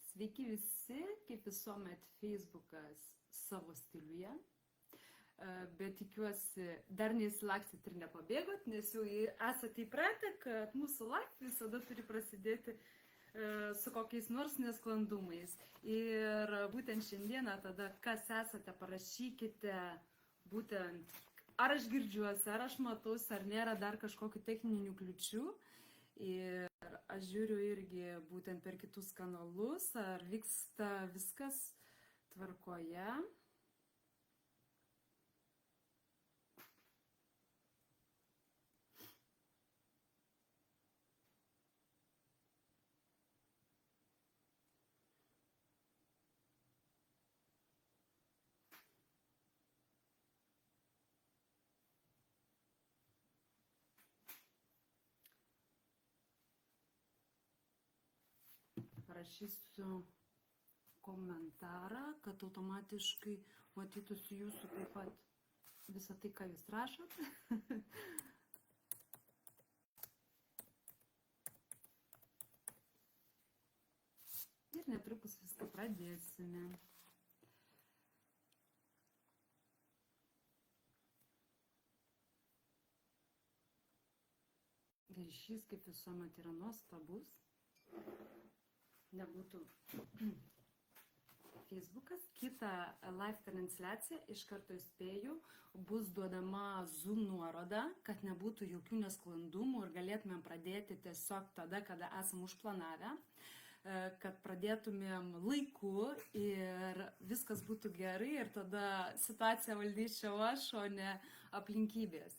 Sveiki visi, kaip visuomet Facebookas savo stiliuje, bet tikiuosi dar neįsilaksit ir nepabėgot, nes jau esate įpratę, kad mūsų live visada turi prasidėti su kokiais nors nesklandumais. Ir būtent šiandieną tada, kas esate, parašykite būtent, ar aš girdžiuosi, ar aš matausi, ar nėra dar kažkokių techninių kliučių. Ir aš žiūriu irgi būtent per kitus kanalus, ar vyksta viskas tvarkoje. Parašysiu komentarą, kad automatiškai matytųsi jūsų taip pat visą tai, ką jūs rašot. Ir netrukus viską pradėsime. Ryšys kaip visuomet yra nuostabus. Nebūtų Facebookas. Kita live transliacija, iš karto įspėju, bus duodama Zoom nuoroda, kad nebūtų jokių nesklandumų ir galėtumėm pradėti tiesiog tada, kada esam užplanavę, kad pradėtumėm laiku ir viskas būtų gerai ir tada situaciją valdyčiau aš, o ne aplinkybės.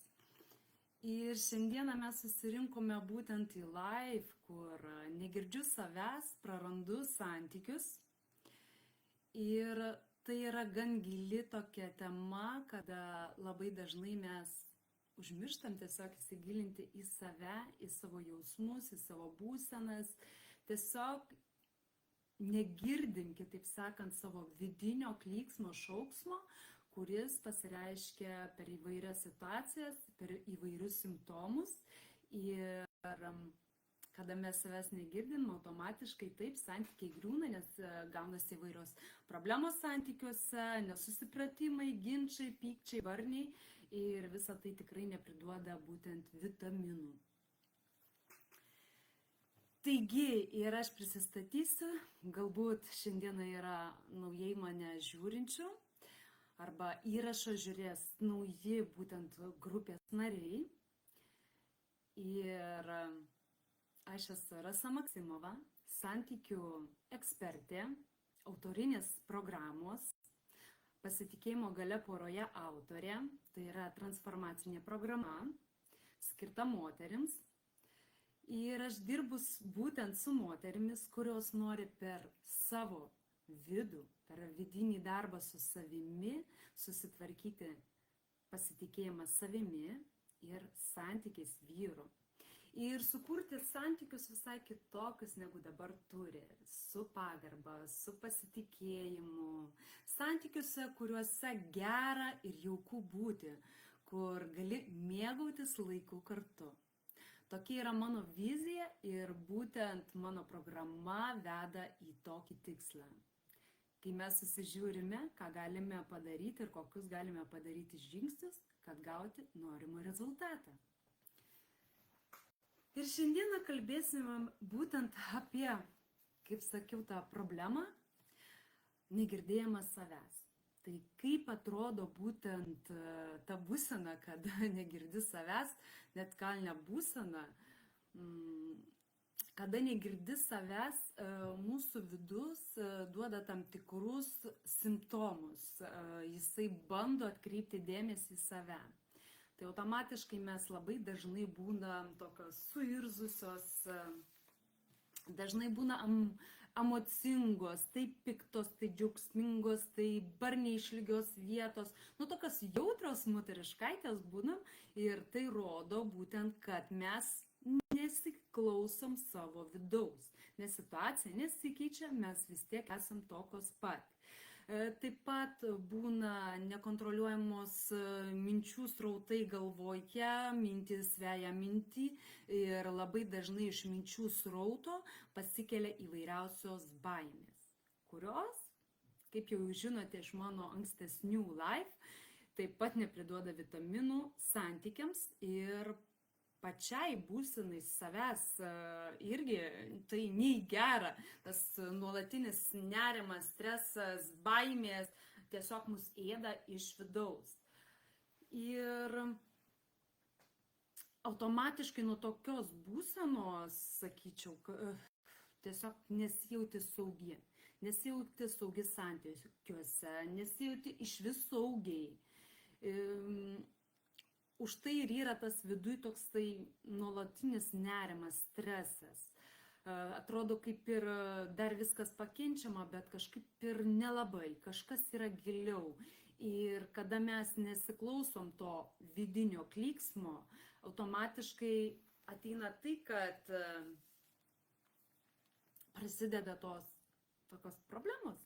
Ir šiandieną mes susirinkome būtent į live, kur negirdžiu savęs, prarandu santykius. Ir tai yra gan gili tokia tema, kada labai dažnai mes užmirštam tiesiog įsigilinti į save, į savo jausmus, į savo būsenas. Tiesiog negirdim, kitaip sakant, savo vidinio klyksmo, šauksmo, kuris pasireiškia per įvairias situacijas, per įvairius simptomus. Ir kada mes savęs negirdim, automatiškai taip santykiai griūna, nes gaunasi įvairios problemos santykiuose, nesusipratimai, ginčiai, pykčiai, barniai ir visa tai tikrai nepriduoda būtent vitaminų. Taigi, ir aš prisistatysiu, galbūt šiandieną yra naujai mane žiūrinčių, arba įrašo žiūrės nauji būtent grupės nariai. Ir aš esu Rasa Maksimova, santykių ekspertė, autorinės programos, pasitikėjimo galia poroje autorė, tai yra transformacinė programa, skirta moterims. Ir aš dirbu būtent su moterimis, kurios nori per savo vidų, per vidinį darbą su savimi, susitvarkyti pasitikėjimą savimi ir santykiais vyru. Ir sukurti santykius visai kitokius, negu dabar turi, su pagarba, su pasitikėjimu, santykiuose, kuriuose gera ir jauku būti, kur gali mėgautis laiku kartu. Tokia yra mano vizija ir būtent mano programa veda į tokį tikslą. Kai mes susižiūrime, ką galime padaryti ir kokius galime padaryti žingsnius, kad gauti norimą rezultatą. Ir šiandieną kalbėsime būtent apie, kaip sakiau, tą problemą, negirdėjimą savęs. Tai kaip atrodo būtent ta būsena, kada negirdi savęs, net kalne būsena, kada negirdi savęs, mūsų vidus duoda tam tikrus simptomus, jisai bando atkreipti dėmesį į save. Tai automatiškai mes labai dažnai būnam tokios suirzusios, dažnai būna emocingos, tai piktos, tai džiaugsmingos, tai barniai išlygios vietos, tokios jautrios moteriškaitės būnam ir tai rodo būtent, kad mes nesiklausom savo vidaus, nes situacija nesikeičia, mes vis tiek esam tokios pat. Taip pat būna nekontroliuojamos minčių srautai galvoje, mintis veja mintį ir labai dažnai iš minčių srauto pasikelia įvairiausios baimės, kurios, kaip jau žinote iš mano ankstesnių live, taip pat nepriduoda vitaminų santykiams ir pačiai būsenai savęs irgi tai nei gera, tas nuolatinis nerimas, stresas, baimės tiesiog mus ėda iš vidaus. Ir automatiškai nuo tokios būsenos, sakyčiau, tiesiog nesijauti saugi. Nesijauti saugi santykiuose, nesijauti iš vis saugiai. Už tai ir yra tas viduj toksai nuolatinis nerimas, stresas. Atrodo kaip ir dar viskas pakenčiama, bet kažkaip ir nelabai, kažkas yra giliau. Ir kada mes nesiklausom to vidinio klyksmo, automatiškai ateina tai, kad prasideda tokios problemos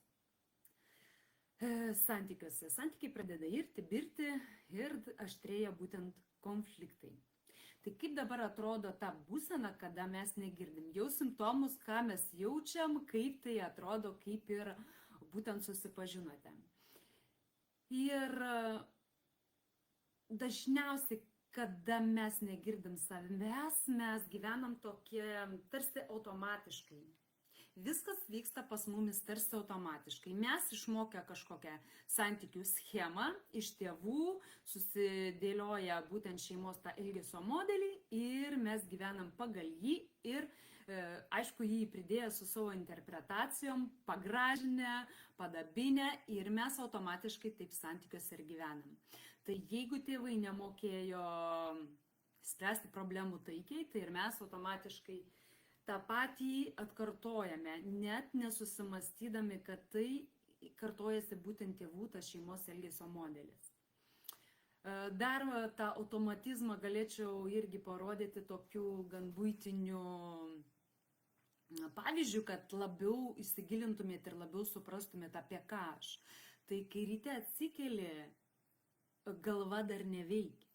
santykiuose. Santykiai pradeda irti, birti ir aštrėja būtent konfliktai. Tai kaip dabar atrodo ta būsena, kada mes negirdim? Jau simptomus, ką mes jaučiam, kaip tai atrodo, kaip ir būtent susipažinote. Ir dažniausiai, kada mes negirdim savęs, mes gyvenam tokie tarsi automatiškai. Viskas vyksta pas mumis tarsi automatiškai. Mes išmokę kažkokią santykių schemą iš tėvų, susidėlioja būtent šeimos tą elgesio modelį ir mes gyvenam pagal jį ir aišku jį pridėję su savo interpretacijom, pagražinę, padabinę ir mes automatiškai taip santykiuose ir gyvenam. Tai jeigu tėvai nemokėjo spręsti problemų taikiai, tai ir mes automatiškai tą patį atkartojame, net nesusimastydami, kad tai kartojasi būtent tėvų tas šeimos elgesio modelis. Dar tą automatizmą galėčiau irgi parodyti tokių gan buitinių pavyzdžių, kad labiau įsigilintumėte ir labiau suprastumėte apie ką aš. Tai kai ryte atsikeli, galva dar neveikia.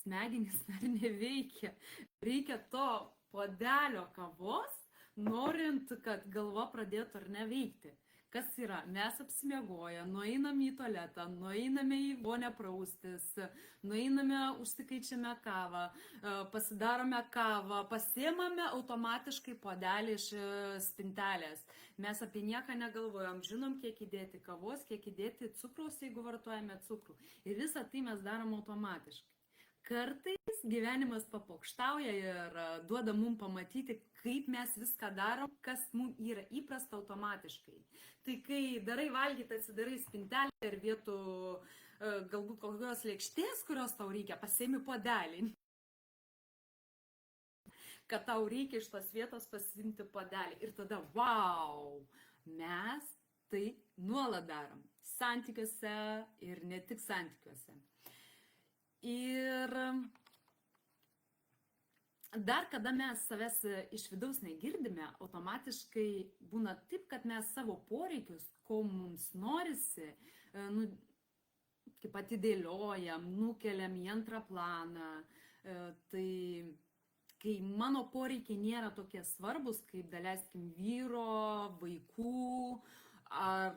Smegenys dar neveikia. Reikia to puodelio kavos, norint, kad galva pradėtų ar neveikti. Kas yra? Mes apsimiegoję, nueiname į tualetą, nueiname į vonę praustis, nueiname, užsikaičiame kavą, pasidarome kavą, pasiemame automatiškai puodelį iš spintelės. Mes apie nieką negalvojam, žinom, kiek įdėti kavos, kiek įdėti cukraus, jeigu vartojame cukrų. Ir visą tai mes darom automatiškai. Kartais gyvenimas papokštauja ir duoda mums pamatyti, kaip mes viską darom, kas mums yra įprasta automatiškai. Tai kai darai valgyti, atsidarai spintelę ir vietų galbūt kokios lėkštės, kurios tau reikia, pasiimi puodelį. Kad tau reikia iš tos vietos pasiimti puodelį. Ir tada, wow, mes tai nuolat darom. Santykiuose ir ne tik santykiuose. Ir dar kada mes savęs iš vidaus negirdime, automatiškai būna taip, kad mes savo poreikius, ko mums norisi, kaip atidėliojam, nukeliam į antrą planą. Tai kai mano poreikiai nėra tokie svarbus, kaip daleiskim vyro, vaikų, ar,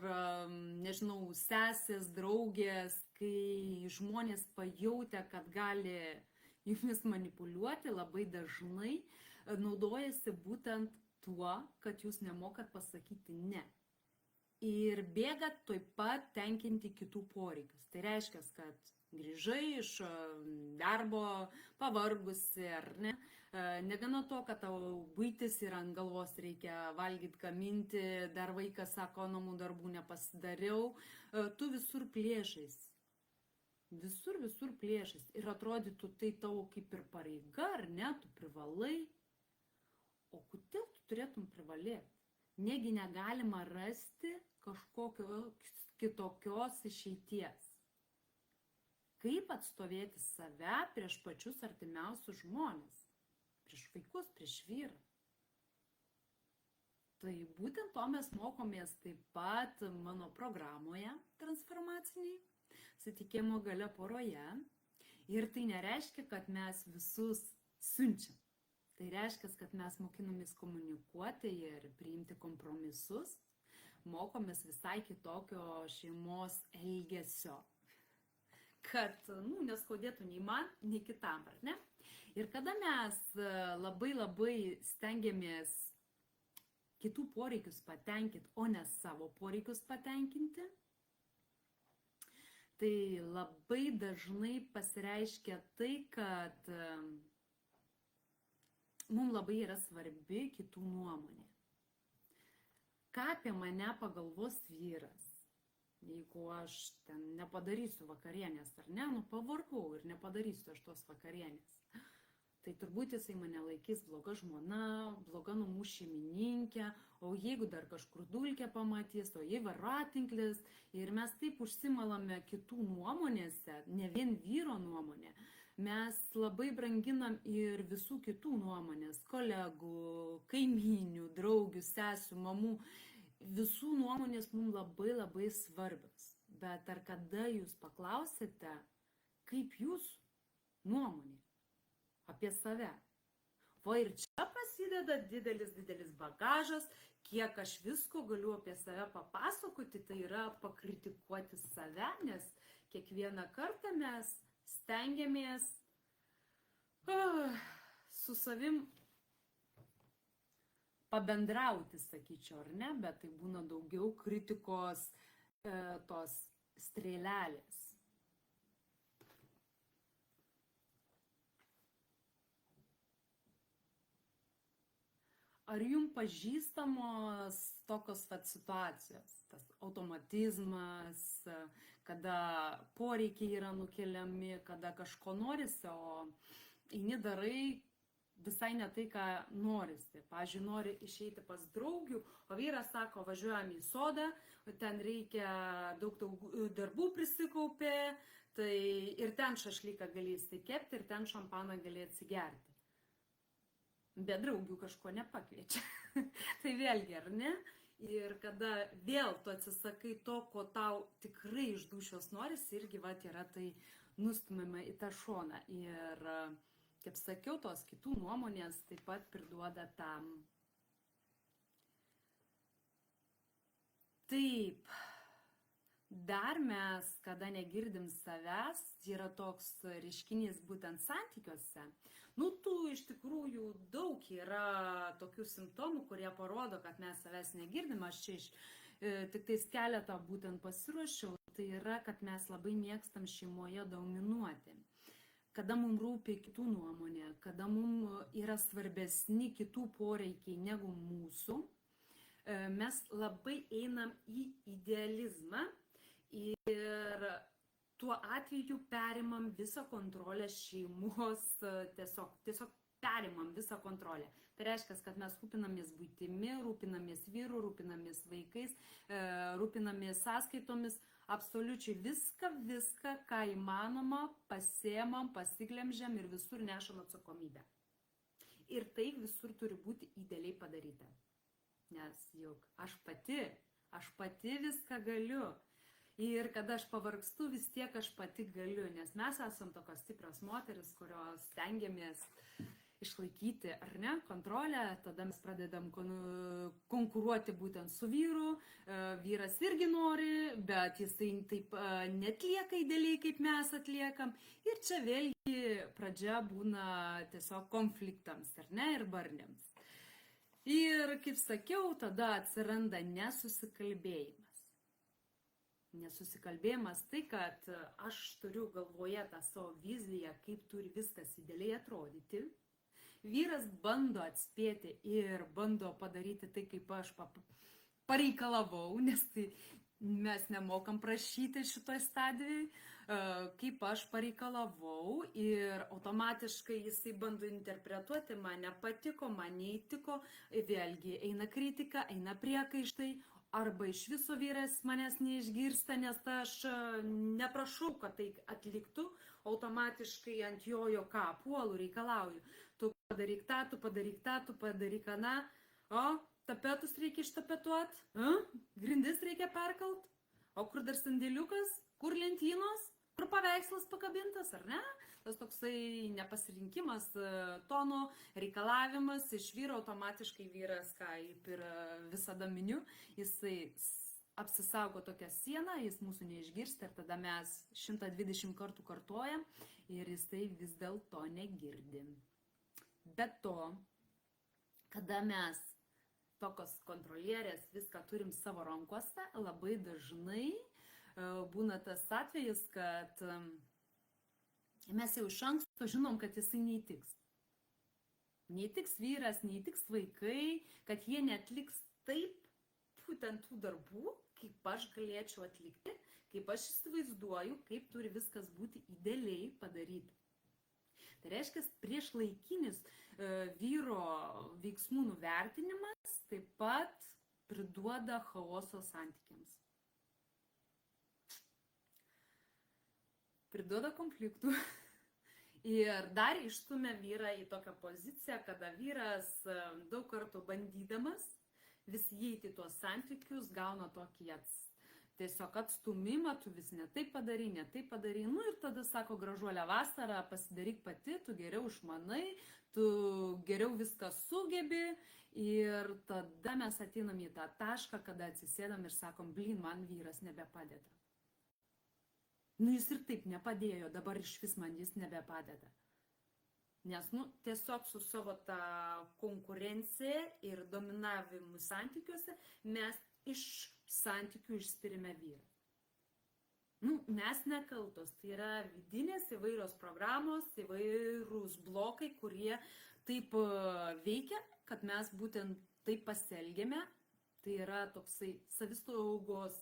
nežinau, sesės, draugės, kai žmonės pajautę, kad gali jumis manipuliuoti, labai dažnai naudojasi būtent tuo, kad jūs nemokat pasakyti ne. Ir bėgat taip pat tenkinti kitų poreikius. Tai reiškia, kad grįžai iš darbo pavargusi, ar ne? Negana to, kad tau buitis yra ant galvos, reikia valgyti, gaminti, dar vaikas sako, namų darbų nepasidariau, tu visur plėšais. Visur plėšais. Ir atrodytų tai tavo kaip ir pareiga, ar ne, tu privalai. O kodėl tu turėtum privalėti? Negi negalima rasti kažkokios kitokios išeities. Kaip atstovėti save prieš pačius artimiausius žmonės? Prieš vaikus, prieš vyrą. Tai būtent to mes mokomės taip pat mano programoje transformaciniai, su tikėjimo galia poroje. Ir tai nereiškia, kad mes visus siunčiam. Tai reiškia, kad mes mokinomės komunikuoti ir priimti kompromisus, mokomės visai kitokio šeimos elgesio, kad neskaudėtų nei man, nei kitam, ar ne? Ir kada mes labai stengiamės kitų poreikius patenkinti, o ne savo poreikius patenkinti, tai labai dažnai pasireiškia tai, kad mums labai yra svarbi kitų nuomonė. Ką apie mane pagalvos vyras, jeigu aš ten nepadarysiu vakarienės, ar ne, pavargau ir nepadarysiu aš tos vakarienės. Tai turbūt jisai mane laikys bloga žmona, bloga namų šeimininkė, o jeigu dar kažkur dulkę pamatys, o jei varatinklis, ir mes taip užsimalame kitų nuomonėse, ne vien vyro nuomonė, mes labai branginam ir visų kitų nuomonės, kolegų, kaimynių, draugių, sesių, mamų, visų nuomonės mums labai svarbios. Bet ar kada jūs paklausite, kaip jūsų nuomonė apie save? O ir čia prasideda didelis bagažas, kiek aš visko galiu apie save papasakoti, tai yra pakritikuoti save, nes kiekvieną kartą mes stengiamės su savim pabendrauti, sakyčiau, ar ne, bet tai būna daugiau kritikos tos strėlelės. Ar jums pažįstamos tokios situacijos, tas automatizmas, kada poreikiai yra nukeliami, kada kažko norisi, o eini darai visai ne tai, ką norisi. Pavyzdžiui, nori išeiti pas draugių, o vyras sako, važiuojam į sodą, ten reikia daug darbų prisikaupė, tai ir ten šašlyką gali įsikepti, ir ten šampaną gali atsigerti. Be draugių kažko nepakviečia. Tai vėlgi, ar ne? Ir kada vėl tu atsisakai to, ko tau tikrai iš dūšios norisi, irgi yra tai nustumėme į tą šoną. Ir, kaip sakiau, tos kitų nuomonės taip pat priduoda tam. Taip, dar mes, kada negirdim savęs, yra toks reiškinys būtent santykiuose. Tų iš tikrųjų daug yra tokių simptomų, kurie parodo, kad mes savęs negirdim. Aš čia tik tais keletą būtent pasiruošiau. Tai yra, kad mes labai mėgstam šeimoje dominuoti. Kada mums rūpi kitų nuomonė, kada mums yra svarbesni kitų poreikiai negu mūsų, mes labai einam į idealizmą ir tuo atveju perimam visą kontrolę šeimos, tiesiog perimam visą kontrolę. Tai reiškia, kad mes rūpinamės buitimi, rūpinamės vyru, rūpinamės vaikais, rūpinamės sąskaitomis, absoliučiai viską, ką įmanoma, pasiemam, pasiglemžiam ir visur nešam atsakomybę. Ir tai visur turi būti idealiai padaryta. Nes juk aš pati viską galiu. Ir kada aš pavargstu, vis tiek aš pati galiu, nes mes esam tokios stiprios moteris, kurios stengiamės išlaikyti, ar ne, kontrolę, tada mes pradedam konkuruoti būtent su vyru, vyras irgi nori, bet jisai taip netlieka idealiai, kaip mes atliekam. Ir čia vėlgi pradžia būna tiesiog konfliktams, ar ne, ir barniams. Ir, kaip sakiau, tada atsiranda nesusikalbėjimas. Nesusikalbėjimas tai, kad aš turiu galvoje tą savo viziją, kaip turi viskas idealiai atrodyti. Vyras bando atspėti ir bando padaryti tai, kaip aš pareikalavau, nes tai mes nemokam prašyti šitoj stadijai, kaip aš pareikalavau ir automatiškai jisai bando interpretuoti, man nepatiko, man neįtiko, vėlgi eina kritika, eina priekaištai, arba iš viso vyras manęs neišgirsta, nes aš neprašau, kad tai atliktų, automatiškai ant jojo ką, puolu, reikalauju. Tu padaryk tą, tu padaryk aną, o tapetus reikia ištapetuot, grindis reikia perkalt, o kur dar sandėliukas, kur lentynos, kur paveikslas pakabintas, ar ne? Tas toksai nepasirinkimas tono reikalavimas iš vyro automatiškai vyras, kaip ir visada miniu, jisai apsisaugo tokią sieną, jis mūsų neišgirsta ir tada mes 120 kartų kartojam ir jisai vis dėlto negirdi. Be to, kada mes tokios kontrolierės viską turim savo rankose, labai dažnai būna tas atvejis, kad mes jau iš anksto žinom, kad jisai neįtiks. Neįtiks vyras, neįtiks vaikai, kad jie neatliks taip būtent tų darbų, kaip aš galėčiau atlikti, kaip aš įsivaizduoju, kaip turi viskas būti idealiai padaryti. Tai reiškia, priešlaikinis vyro veiksmų nuvertinimas taip pat priduoda chaoso santykiams. Priduoda konfliktų. Ir dar išstumia vyrą į tokią poziciją, kada vyras daug kartų bandydamas vis įeiti tuos santykius, gauna tokį tiesiog atstumimą, tu vis ne taip padarai, nu ir tada sako, gražuolė vasara, pasidaryk pati, tu geriau išmanai, tu geriau viską sugebi ir tada mes ateinam į tą tašką, kada atsisėdam ir sakom, blin, man vyras nebepadeda. Nu jis ir taip nepadėjo, dabar iš vis man jis nebepadeda. Nes, tiesiog su savo tą konkurencija ir dominavimu santykiuose mes iš santykių išspirime vyrą. Mes nekaltos, tai yra vidinės įvairios programos, įvairūs blokai, kurie taip veikia, kad mes būtent taip pasielgėme. Tai yra toksai savisaugos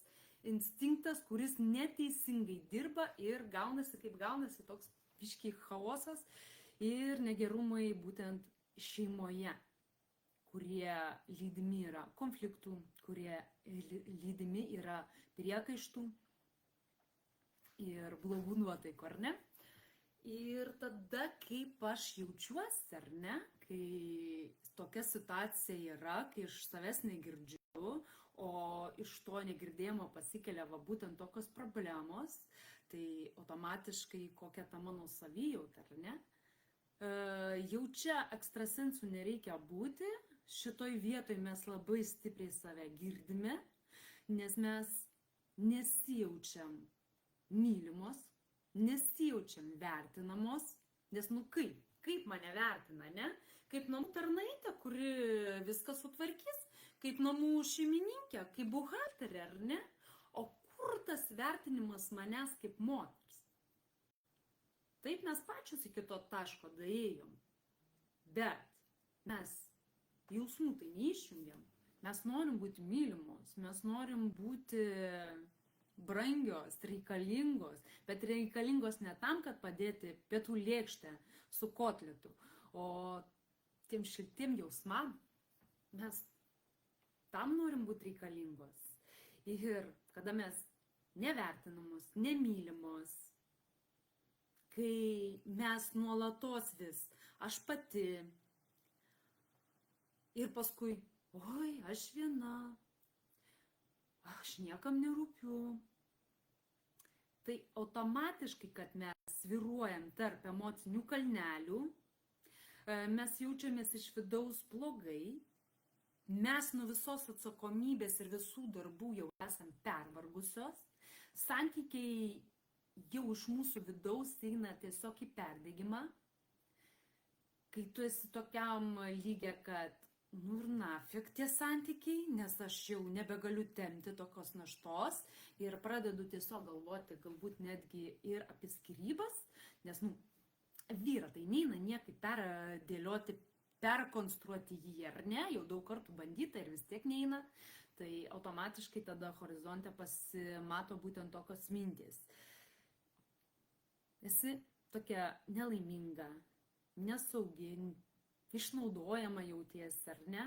instinktas, kuris neteisingai dirba ir gaunasi, kaip gaunasi toks biškiai chaosas ir negerumai būtent šeimoje, kurie lydimi yra konfliktų, kurie lydimi yra priekaištų ir blogų nuotaikų, ar ne? Ir tada, kaip aš jaučiuosi, ar ne, kai tokia situacija yra, kai iš savęs negirdžiu, o iš to negirdėjimo pasikelia būtent tokios problemos, tai automatiškai kokia ta mano savijauta, ar ne? Jau čia ekstrasensų nereikia būti, šitoj vietoj mes labai stipriai save girdime, nes mes nesijaučiam mylimos, nesijaučiam vertinamos, nes kaip mane vertina, ne? Kaip namų tarnaitė, kuri viską sutvarkys, kaip namų šeimininkė, kaip buhalterė, ar ne? O kur tas vertinimas manęs kaip moters? Taip mes pačios iki to taško daėjom, bet mes jausmų tai neišjungiam. Mes norim būti mylimos, mes norim būti brangios, reikalingos, bet reikalingos ne tam, kad padėti pietų lėkštę su kotletu, o tiem šiltiem jausmam mes tam norim būti reikalingos. Ir kada mes nevertinamos, nemylimos, kai mes nuolatos vis, aš pati, ir paskui, oi, aš viena, aš niekam nerūpiu. Tai automatiškai, kad mes svyruojam tarp emocinių kalnelių, mes jaučiamės iš vidaus blogai, mes nuo visos atsakomybės ir visų darbų jau esam pervargusios, santykiai jau iš mūsų vidaus eina tiesiog į perdegimą, kai tu esi tokiam lygia, kad nu ir nafik tie santykiai, nes aš jau nebegaliu tempti tokios naštos ir pradedu tiesiog galvoti galbūt netgi ir apie skyrybas, nes vyrą tai neina niekaip perdėlioti, perkonstruoti jį, ar ne, jau daug kartų bandyta ir vis tiek neina, tai automatiškai tada horizonte pasimato būtent tokios mintys. Esi tokia nelaiminga, nesaugi, išnaudojama jautiesi, ar ne?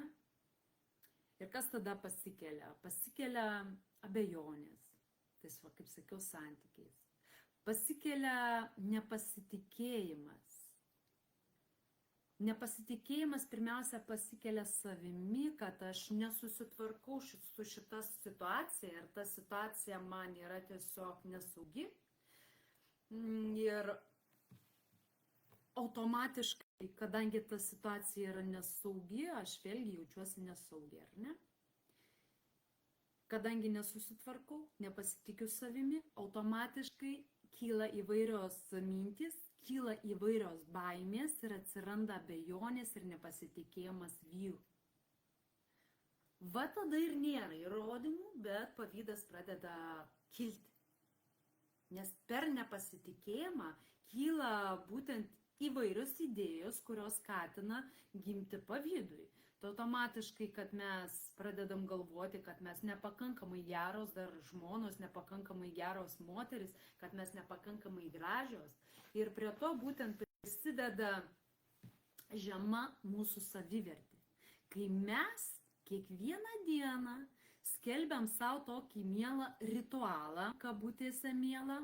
Ir kas tada pasikelia? Pasikelia abejonės, tiesiog, kaip sakiau, santykiais. Pasikelia nepasitikėjimas. Nepasitikėjimas pirmiausia pasikelia savimi, kad aš nesusitvarkau su šita situacija ir ta situacija man yra tiesiog nesaugi. Ir automatiškai, kadangi ta situacija yra nesaugi, aš vėlgi jaučiuosi nesaugi, ar ne? Kadangi nesusitvarkau, nepasitikiu savimi, automatiškai kyla įvairios mintys, kyla įvairios baimės ir atsiranda abejonės ir nepasitikėjimas vyru. Va tada ir nėra įrodymų, bet pavydas pradeda kilti. Nes per nepasitikėjimą kyla būtent įvairios idėjos, kurios skatina gimti pavydui. Tai automatiškai, kad mes pradedam galvoti, kad mes nepakankamai geros dar žmonos, nepakankamai geros moteris, kad mes nepakankamai gražios. Ir prie to būtent prisideda žema mūsų savivertė. Kai mes kiekvieną dieną skelbiam savo tokį mielą ritualą, kabutėse mielą,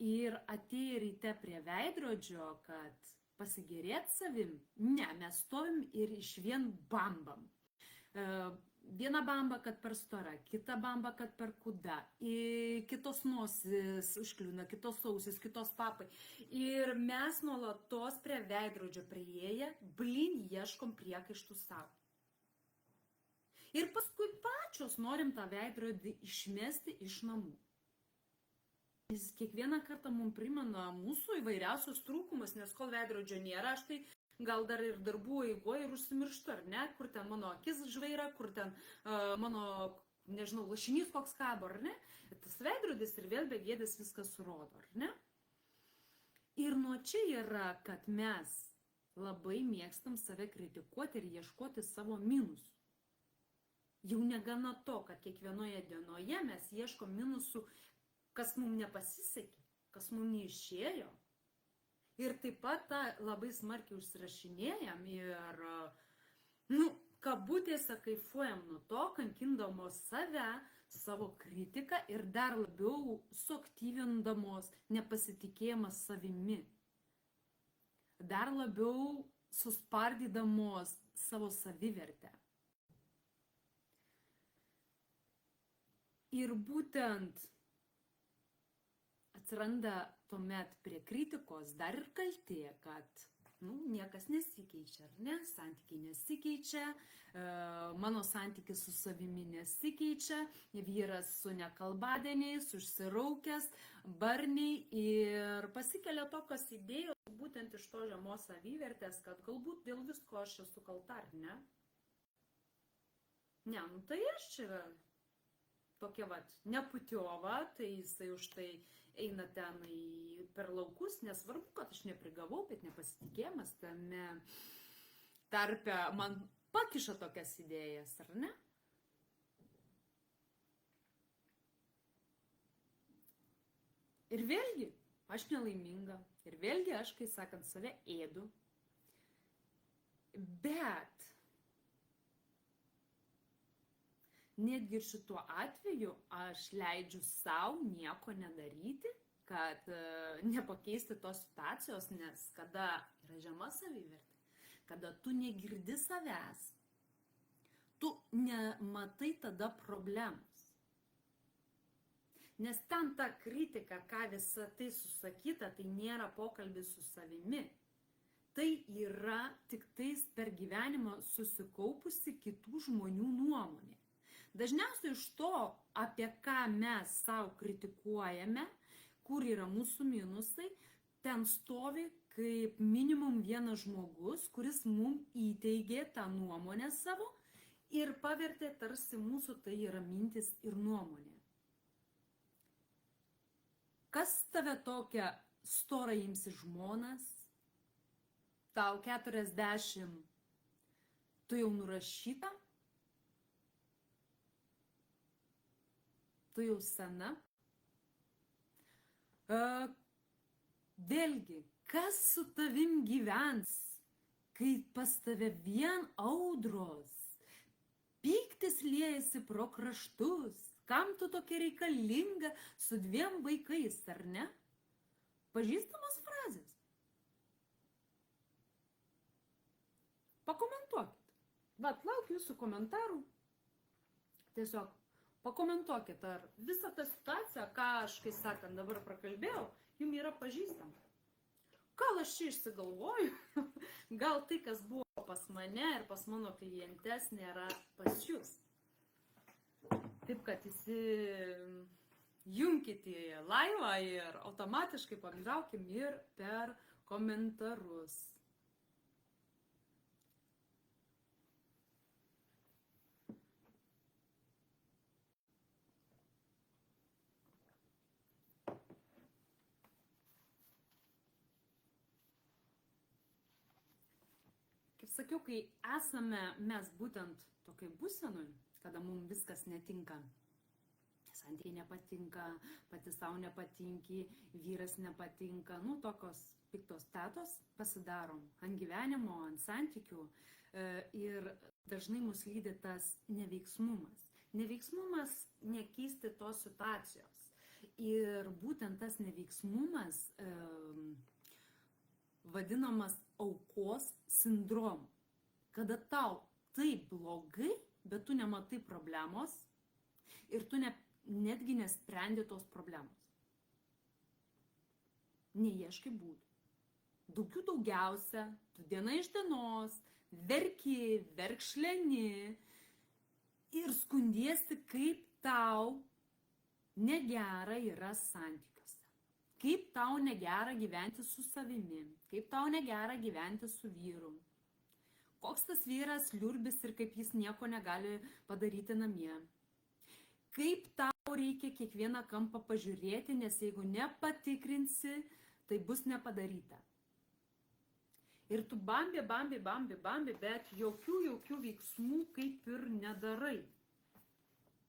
ir atėję ryte prie veidrodžio, kad pasigėrėt savim, ne, mes stovim ir iš vien bambam. Viena bamba, kad per stora, kita bamba, kad per kuda, kitos nosis užkliūna, kitos ausis, kitos papai. Ir mes nuolatos prie veidrodžio priėję, ieškom priekaištų savo. Ir paskui pačios norim tą veidrodį išmesti iš namų. Jis kiekvieną kartą mums primena mūsų įvairiausius trūkumus, nes kol veidrodžio nėra, aš tai gal dar ir darbų eigoje ir užsimirštu, ar ne, kur ten mano akis žvaira, kur ten mano, nežinau, lašinys koks kabo, ar ne, tas veidrodis ir vėl begėdis viskas surodo, ar ne. Ir nuo čia yra, kad mes labai mėgstam save kritikuoti ir ieškoti savo minusų. Jau negana to, kad kiekvienoje dienoje mes ieškom minusų, kas mums nepasisekė, kas mums neišėjo. Ir taip pat tą labai smarkiai užsirašinėjam ir, kabutėse kaifuojam nuo to, kankindamos save, savo kritiką ir dar labiau suaktyvindamos nepasitikėjimą savimi. Dar labiau suspardydamos savo savivertę. Ir būtent atsiranda tuomet prie kritikos dar ir kaltė, kad niekas nesikeičia, ar ne? Santykiai nesikeičia, mano santykis su savimi nesikeičia, vyras su nekalbadieniais, užsiraukęs, barniai ir pasikelia tokios idėjos būtent iš to žemos savivertės, kad galbūt dėl visko aš esu kalta, ar ne? Ne, tai aš čia tokia neputiova, tai jisai už tai eina ten per laukus, nesvarbu, kad aš neprigavau, bet nepasitikėjimas tame tarpe man pakiša tokias idėjas, ar ne? Ir vėlgi, aš nelaiminga, ir vėlgi aš, kai sakant, save ėdu, bet netgi ir šituo atveju aš leidžiu savo nieko nedaryti, kad nepakeisti tos situacijos, nes kada yra žema savivertė, kada tu negirdi savęs, tu nematai tada problemos. Nes ten ta kritika, ką visa tai susakyta, tai nėra pokalbis su savimi. Tai yra tik tais per gyvenimą susikaupusi kitų žmonių nuomonė. Dažniausiai iš to, apie ką mes savo kritikuojame, kur yra mūsų minusai, ten stovi kaip minimum vienas žmogus, kuris mums įteigė tą nuomonę savo ir pavertė tarsi mūsų tai yra mintis ir nuomonė. Kas tave tokia storą imsi žmonas, tau 40, tu jau nurašyta, tu jau sena. Vėlgi, kas su tavim gyvens, kai pas tave vien audros, pyktis liejasi pro kraštus, kam tu tokia reikalinga su 2 vaikais, ar ne? Pažįstamos frazės. pakomentuokit. Vat, laukiu jūsų komentarų. Tiesiog pakomentuokit, ar visą tą situaciją, ką aš, kai sakant, dabar prakalbėjau, jums yra pažįstama. Gal aš čia išsigalvoju, gal tai, kas buvo pas mane ir pas mano klientes, nėra pas jūs. Taip, kad įsijunkite į laivą ir automatiškai pabendraukim ir per komentarus. Kaip sakiau, kai esame mes būtent tokiai būsenui, kada mums viskas netinka, santykiai nepatinka, pati savo nepatinki, vyras nepatinka, tokios piktos tetos pasidarom ant gyvenimo, ant santykių ir dažnai mus lydi tas neveiksmumas. Neveiksmumas nekeisti tos situacijos. Ir būtent tas neveiksmumas vadinamas aukos sindromu. Kada tau taip blogai, bet tu nematai problemos ir tu netgi nesprendi tos problemos. Neieškai būdų. Daugiausia, tu diena iš dienos, verki, verkšleni ir skundiesi, kaip tau negera yra santykiuose. Kaip tau negera gyventi su savimi, kaip tau negera gyventi su vyru. Koks tas vyras liurbis ir kaip jis nieko negali padaryti namie. Kaip tau reikia kiekvieną kampą pažiūrėti, nes jeigu nepatikrinsi, tai bus nepadaryta. Ir tu bambi, bet jokių veiksmų kaip ir nedarai.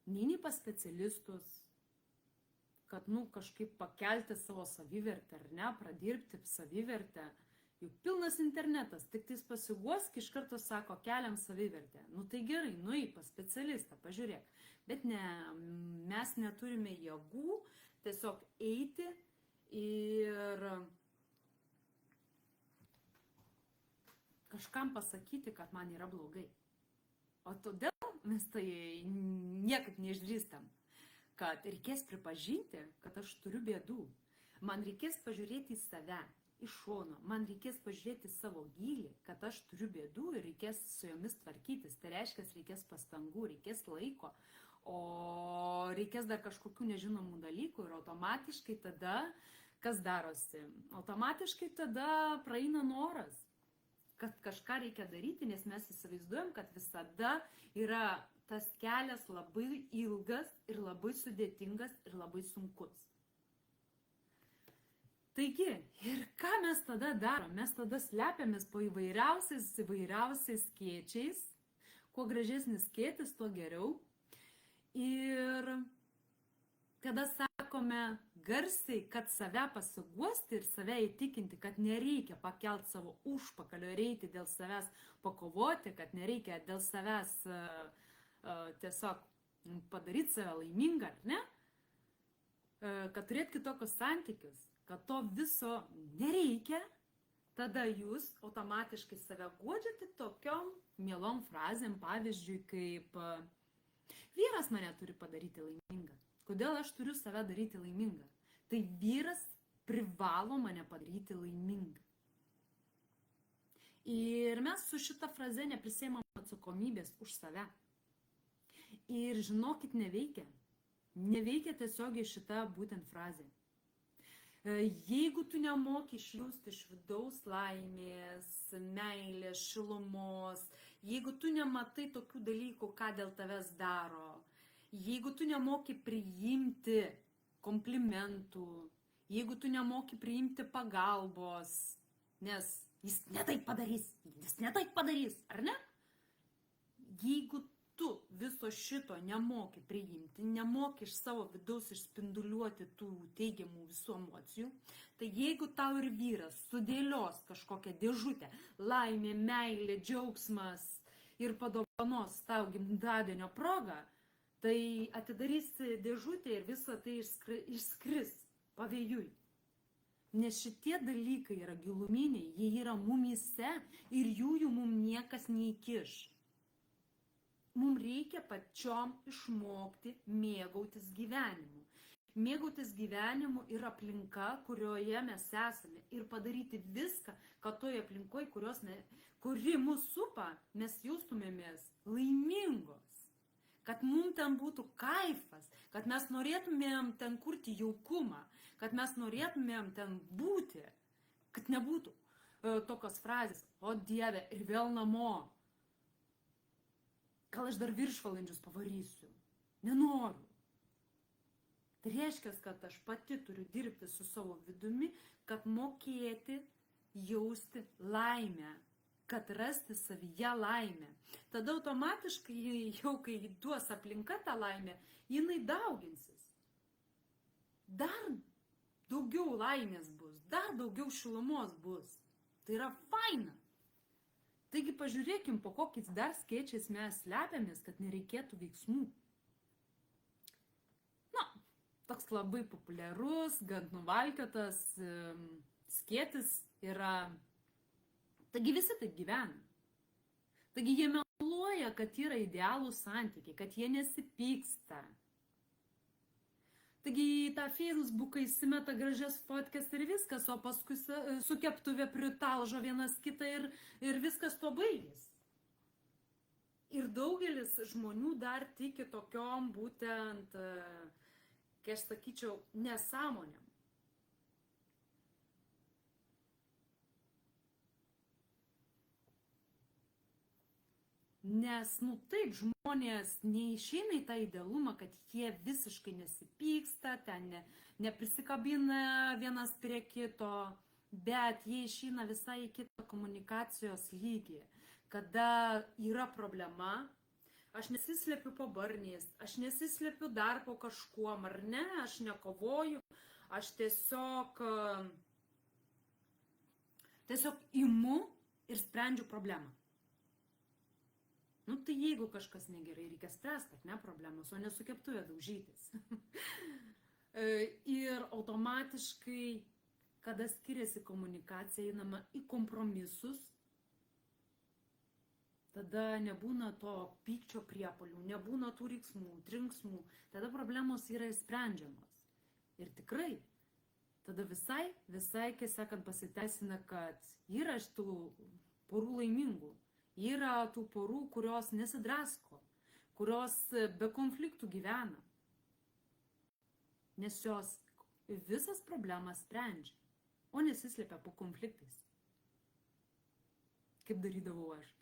Neini pas specialistus, kad kažkaip pakelti savo savivertę, ar ne, pradirbti savivertę. Juk pilnas internetas, tik tais pasiguosk, iš karto sako, keliam savivertę. Tai gerai, nueik pas specialistą, pažiūrėk. Bet ne, mes neturime jėgų tiesiog eiti ir kažkam pasakyti, kad man yra blogai. O todėl mes tai niekaip neišdrįstam, kad reikės pripažinti, kad aš turiu bėdų. Man reikės pažiūrėti į save. Iš šono, man reikės pažiūrėti savo gylį, kad aš turiu bėdų ir reikės su jomis tvarkytis. Tai reiškia, reikės pastangų, reikės laiko, o reikės dar kažkokių nežinomų dalykų ir automatiškai tada, kas darosi? Automatiškai tada praeina noras, kad kažką reikia daryti, nes mes įsivaizduojam, kad visada yra tas kelias labai ilgas ir labai sudėtingas ir labai sunkus. Taigi, ir ką mes tada darom? Mes tada slepiamės po įvairiausiais skėčiais. Kuo gražesnis skėtis, tuo geriau. Ir kada sakome garsiai, kad save pasiguosti ir save įtikinti, kad nereikia pakelti savo užpakalio ir eiti dėl savęs pakovoti, kad nereikia dėl savęs tiesiog padaryti save laimingą, ar ne? Kad turėti kitokius santykius. Kad to viso nereikia, tada jūs automatiškai save guodžiate tokiom mielom frazėm, pavyzdžiui, kaip vyras mane turi padaryti laimingą. Kodėl aš turiu save daryti laimingą? Tai vyras privalo mane padaryti laimingą. Ir mes su šita fraze neprisėmam atsakomybės už save. Ir žinokit, neveikia. Neveikia tiesiogiai šita būtent frazė. Jeigu tu nemoki išjausti iš vidaus laimės, meilės, šilumos, jeigu tu nematai tokių dalykų, ką dėl tavęs daro, jeigu tu nemoki priimti komplimentų, jeigu tu nemoki priimti pagalbos, nes jis ne taip padarys, ar ne? Jeigu tu viso šito nemoki priimti, nemoki iš savo vidaus išspinduliuoti tų teigiamų visų emocijų, tai jeigu tau ir vyras sudėlios kažkokią dėžutę, laimė, meilė, džiaugsmas ir padovanos tau gimtadienio progą, tai atidarysi dėžutę ir visa tai išskris pavėjui. Nes šitie dalykai yra giluminiai, jie yra mumyse ir jų mum niekas neįkiš. Mums reikia pačiom išmokti mėgautis gyvenimu. Mėgautis gyvenimu ir aplinka, kurioje mes esame. Ir padaryti viską, kad toje aplinkoje, kuri mus supa, mes jaustumėmės laimingos. Kad mums ten būtų kaifas, kad mes norėtumėm ten kurti jaukumą, kad mes norėtumėm ten būti. Kad nebūtų tokios frazės, o Dieve, ir vėl namo. Gal aš dar viršvalandžius pavarysiu. Nenoriu. Tai reiškia, kad aš pati turiu dirbti su savo vidumi, kad mokėti jausti laimę, kad rasti savyje laimę. Tada automatiškai jau kai duos aplinka tą laimę, jinai dauginsis. Dar daugiau laimės bus, dar daugiau šilumos bus. Tai yra faina. Taigi pažiūrėkim, po kokiais dar skėčiais mes slepiamės, kad nereikėtų veiksmų. Na, toks labai populiarus, gan nuvalkiotas skėtis yra. Taigi visi taip gyvena. Taigi jie meluoja, kad yra idealūs santykiai, kad jie nesipyksta. Taigi į tą Facebooką įsimeta gražias fotkes ir viskas, o paskui su keptuve pritalžo vienas kitą ir viskas to baigės. Ir daugelis žmonių dar tiki tokiom būtent, kai aš sakyčiau, nesąmonėm. Nes, taip, žmonės neišeina į tą idealumą, kad jie visiškai nesipyksta, ten neprisikabina vienas prie kito, bet jie išeina visai į kitą komunikacijos lygį, kada yra problema, aš nesislepiu po barniais, aš nesislepiu dar po kažkuom, ar ne, aš nekovoju, aš tiesiog imu ir sprendžiu problemą. Tai jeigu kažkas negerai, reikia spręsti, kad ne problemos, o nesu keptuvė daužytis. Ir automatiškai, kada skiriasi komunikacija, einama į kompromisus, tada nebūna to pykčio priepuolių, nebūna tų riksmų, trinksmų, tada problemos yra išsprendžiamos. Ir tikrai, tada visai, kai sakant, pasiteisina, kad yra šitų porų laimingų. Yra tų porų, kurios nesidrasko, kurios be konfliktų gyvena. Nes jos visas problemas sprendžia, o nesislepia po konfliktais. Kaip darydavau aš,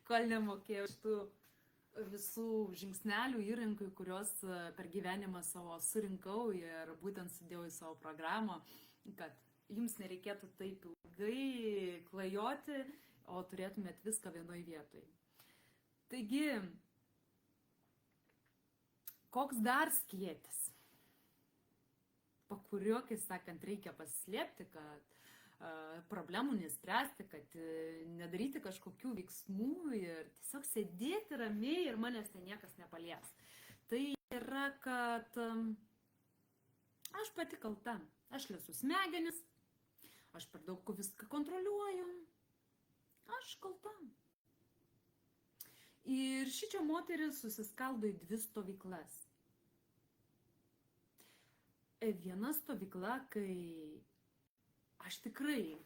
kol nemokėjau šitų visų žingsnelių, įrankių, kuriuos per gyvenimą savo surinkau ir būtent sudėjau į savo programą, kad jums nereikėtų taip ilgai klajoti, o turėtumėt viską vienoj vietoj. Taigi, koks dar skėtis, po kurio, kai sakant, reikia pasislėpti, kad problemų nespręsti, kad nedaryti kažkokių veiksmų ir tiesiog sėdėti ramiai ir manęs ten niekas nepalies. Tai yra, kad aš pati kalta, aš lesu smegenis, aš per daug viską kontroliuoju. Aš kalta. Ir šičia moteris susiskaldo į dvi stovyklas. Viena stovykla, kai aš tikrai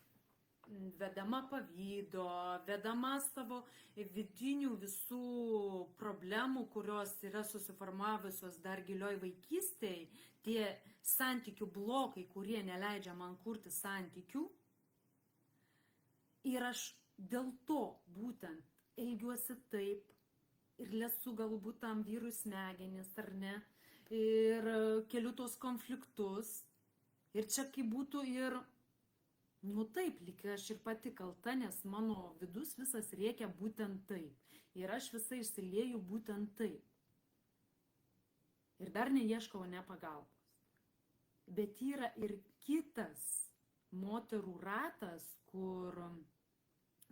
vedama pavydo, vedama savo vidinių visų problemų, kurios yra susiformavusios dar gilioj vaikystėj, tie santykių blokai, kurie neleidžia man kurti santykių. Ir aš dėl to būtent elgiuosi taip ir lesu galbūt tam vyrui smegenis, ar ne, ir keliu tos konfliktus. Ir čia kaip būtų ir, taip, lyg aš ir pati kalta, nes mano vidus visas rėkia būtent taip. Ir aš visai išsilieju būtent taip. Ir dar neieškau pagalbos. Bet yra ir kitas moterų ratas, kur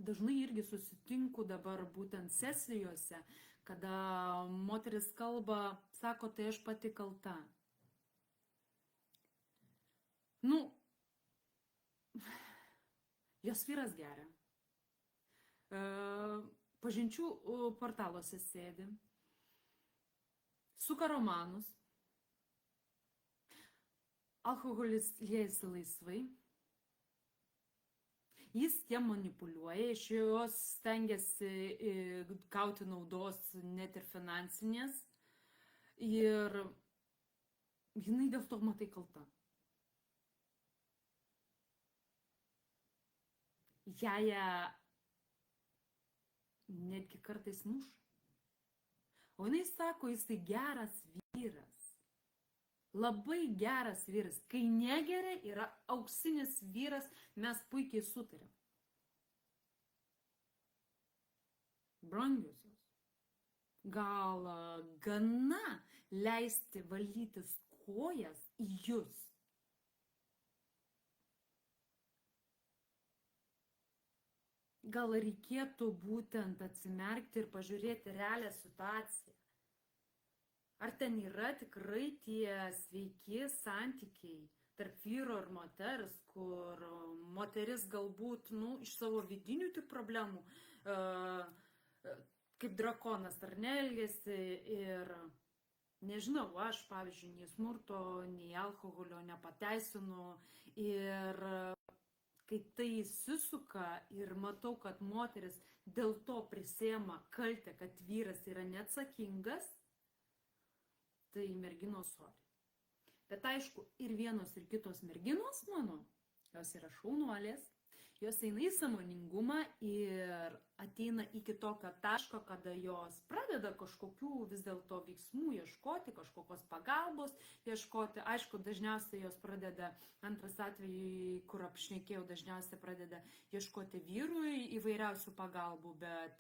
dažnai irgi susitinku dabar būtent sesijose, kada moteris kalba, sako, tai aš pati kalta. jos vyras geria. Pažinčių portaluose sėdi, suka romanus, alkoholis liejasi laisvai, jis jiem manipuliuoja, iš jos stengiasi gauti naudos net ir finansinės ir jinai dėl to matai kalta. Ją netgi kartais muš. O jinai sako, jisai geras vyras. Labai geras vyras. Kai negeria, yra auksinis vyras, mes puikiai sutarėm. Brangiusios, gal gana leisti valytis kojas į jūs? Gal reikėtų būtent atsimerkti ir pažiūrėti realią situaciją? Ar ten yra tikrai tie sveiki santykiai tarp vyro ir moters, kur moteris galbūt iš savo vidinių tik problemų, kaip drakonas ar neelgėsi ir nežinau, aš pavyzdžiui, nei smurto, nei alkoholio nepateisinu ir kai tai įsisuka ir matau, kad moteris dėl to prisėma kaltę, kad vyras yra neatsakingas, tai merginos sorry. Bet aišku, ir vienos ir kitos merginos, mano, jos yra šaunuolės, jos eina į sąmoningumą ir ateina iki tokio taško, kada jos pradeda kažkokių vis dėlto veiksmų ieškoti, kažkokios pagalbos ieškoti. Aišku, dažniausiai jos pradeda, antras atvejai, kur apšnekėjau, dažniausiai pradeda ieškoti vyrui įvairiausių pagalbų, bet,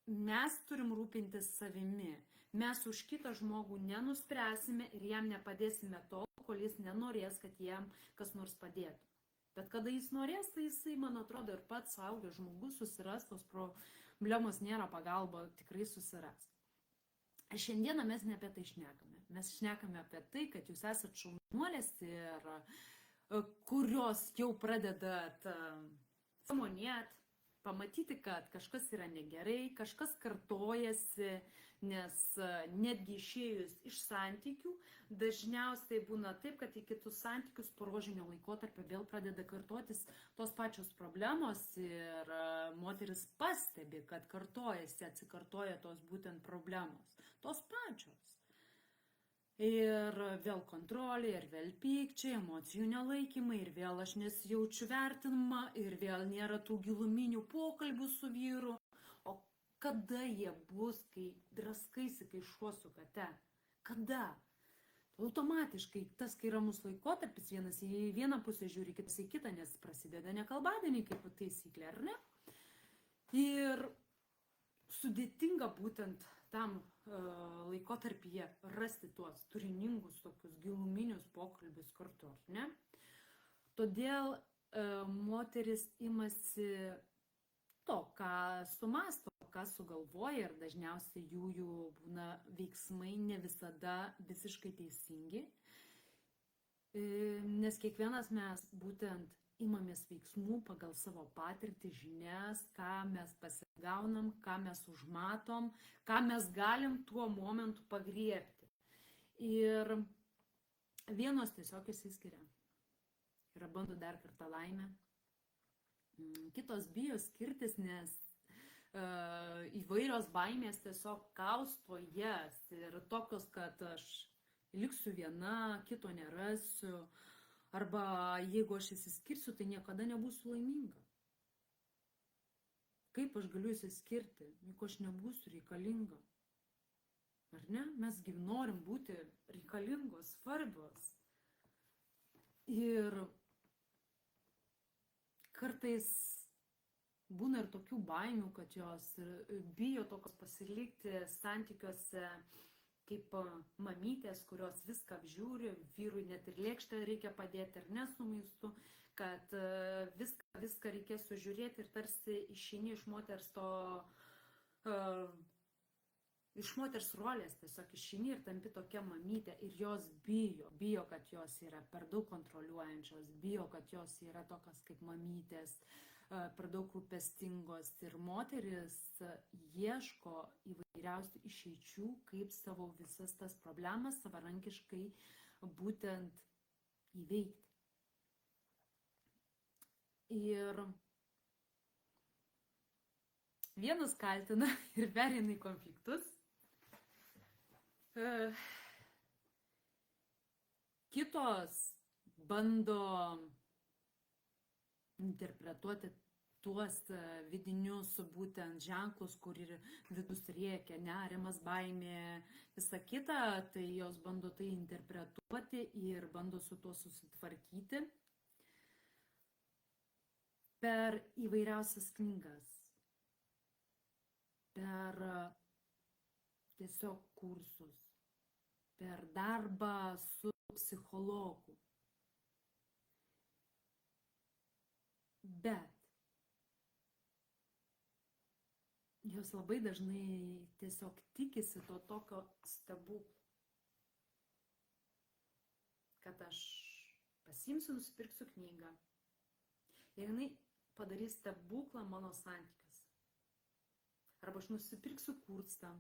mes turim rūpintis savimi. Mes už kitą žmogų nenuspręsime ir jam nepadėsime tol, kol jis nenorės, kad jam kas nors padėtų. Bet kada jis norės, tai jisai, man atrodo, ir pats suaugęs žmogus susiras, tos problemos nėra, pagalba tikrai susiras. Šiandieną mes ne apie tai šnekame. Mes šnekame apie tai, kad jūs esat šaunuolės ir kurios jau pradedat sąmonėt, pamatyti, kad kažkas yra negerai, kažkas kartojasi, nes netgi išėjus iš santykių, dažniausiai būna taip, kad į kitus santykius po rožinio laikotarpio vėl pradeda kartotis tos pačios problemos ir moteris pastebi, kad kartojasi, atsikartoja tos būtent problemos, tos pačios. Ir vėl kontrolė, ir vėl pykčiai, emocijų nelaikymai, ir vėl aš nesijaučiu vertinama, ir vėl nėra tų giluminių pokalbių su vyru. O kada jie bus, kai draskaisi, kai šuo su kate? Kada? Automatiškai tas, kai ramus laikotarpis, vienas į vieną pusę žiūri, kitas į kitą, nes prasideda nekalbadieniai kaip taisyklė, ar ne? Ir sudėtinga būtent tam laikotarpyje rasti tuos turiningus, tokius giluminius pokalbius kartu, ar ne? Todėl moteris imasi to, ką sumasto, ką sugalvoja ir dažniausiai jų būna veiksmai ne visada visiškai teisingi, nes kiekvienas mes būtent imamės veiksmų pagal savo patirtį, žinias, ką mes pasigaunam, ką mes užmatom, ką mes galim tuo momentu pagriebti. Ir vienos tiesiog išsiskiria ir bando dar kartą laimę. Kitos bijo skirtis, nes įvairios baimės tiesiog kausto jas ir tokios, kad aš liksiu viena, kito nerasiu. Arba jeigu aš išsiskirsiu, tai niekada nebūsiu laiminga. Kaip aš galiu išsiskirti, jeigu aš nebūsiu reikalinga? Ar ne? Mesgi norim būti reikalingos, svarbios. Ir kartais būna ir tokių baimių, kad jos bijo tokios pasilikti santykiuose kaip mamytės, kurios viską apžiūri, vyrui net ir lėkštę reikia padėti ir su maistu, kad viską reikės sužiūrėti ir tarsi išeini iš moters to iš moters rolės tiesiog išeini ir tampi tokia mamytė ir jos bijo, kad jos yra per daug kontroliuojančios, bijo, kad jos yra tokios kaip mamytės, per daug rūpestingos ir moteris ieško įvairiausių išeičių, kaip savo visas tas problemas savarankiškai būtent įveikti. Ir vienas kaltina ir pereina į konfliktus, kitos bando interpretuoti tuos vidinius būtent ženklus, kur ir vidus rėkia, nerimas, baimė, visa kita, tai jos bando tai interpretuoti ir bando su tuo susitvarkyti per įvairiausias knygas, per tiesiog kursus, per darbą su psichologu. Bet jos labai dažnai tiesiog tikisi to tokio stebuklo, kad aš pasiimsiu, nusipirksiu knygą ir jinai padarys stebuklą mano santykiuose. Arba aš nusipirksiu kursą,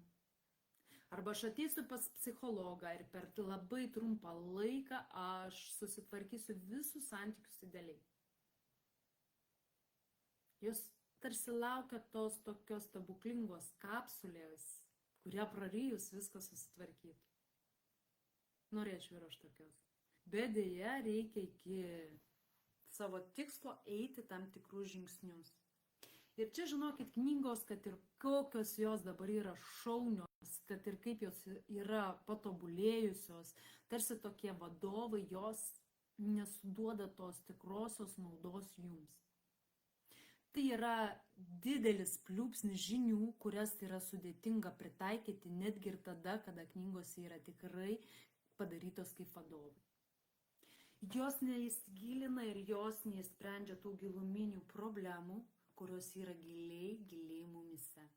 arba aš ateisiu pas psichologą ir per labai trumpą laiką aš susitvarkysiu visus santykius idealiai. Jos tarsi laukia tos tokios stebuklingos kapsulės, kurią prarijus viskas susitvarkytų. Norėčiau ir aš tokios. Bet deja reikia iki savo tikslo eiti tam tikrus žingsnius. Ir čia žinokit, knygos, kad ir kokios jos dabar yra šaunios, kad ir kaip jos yra patobulėjusios, tarsi tokie vadovai, jos nesuduoda tos tikrosios naudos jums. Tai yra didelis pliūpsnis žinių, kurias yra sudėtinga pritaikyti netgi ir tada, kada knygose yra tikrai padarytos kaip vadovai. Jos neįsigilina ir jos neįsprendžia tų giluminių problemų, kurios yra giliai mumise.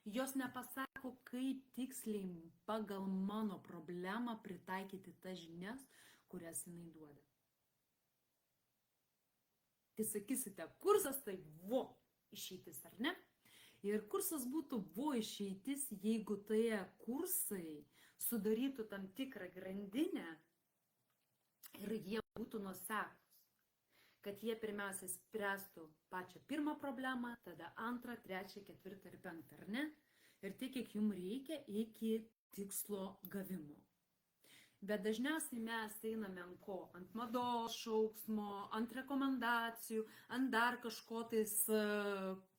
Jos nepasako, kaip tiksliai pagal mano problemą pritaikyti tas žinias, kurias jinai duoda. Tai sakysite, kursas tai išeitis, ar ne? Ir kursas būtų išeitis, jeigu tai kursai sudarytų tam tikrą grandinę ir jie būtų nuoseklūs. Kad jie pirmiausia spręstų pačią pirmą problemą, tada antrą, trečią, ketvirtą ir penktą, ar ne? Ir tai, kiek jums reikia iki tikslo gavimo. Bet dažniausiai mes einame ant ko? Ant mados šauksmo, ant rekomendacijų, ant dar kažko tais,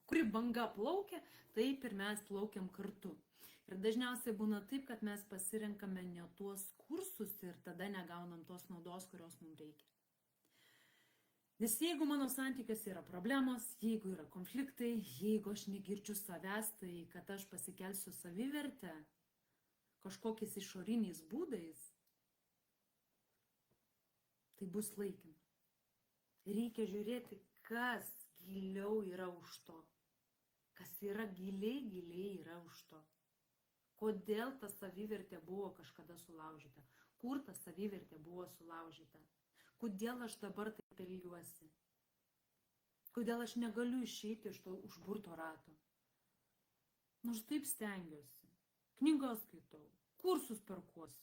kuri banga plaukia, taip ir mes plaukiam kartu. Ir dažniausiai būna taip, kad mes pasirenkame ne tuos kursus ir tada negaunam tos naudos, kurios mums reikia. Nes jeigu mano santykiuose yra problemos, jeigu yra konfliktai, jeigu aš negirdžiu savęs, tai kad aš pasikelsiu savivertę kažkokiais išoriniais būdais, tai bus laikina. Reikia žiūrėti, kas giliau yra už to. Kas yra giliai yra už to. Kodėl ta savivertė buvo kažkada sulaužyta. Kur ta savivertė buvo sulaužyta. Kodėl aš dabar taip elgiuosi. Kodėl aš negaliu išeiti iš to užburto rato. Nors taip stengiuosi. Knygas skaitau. Kursus perkuosi.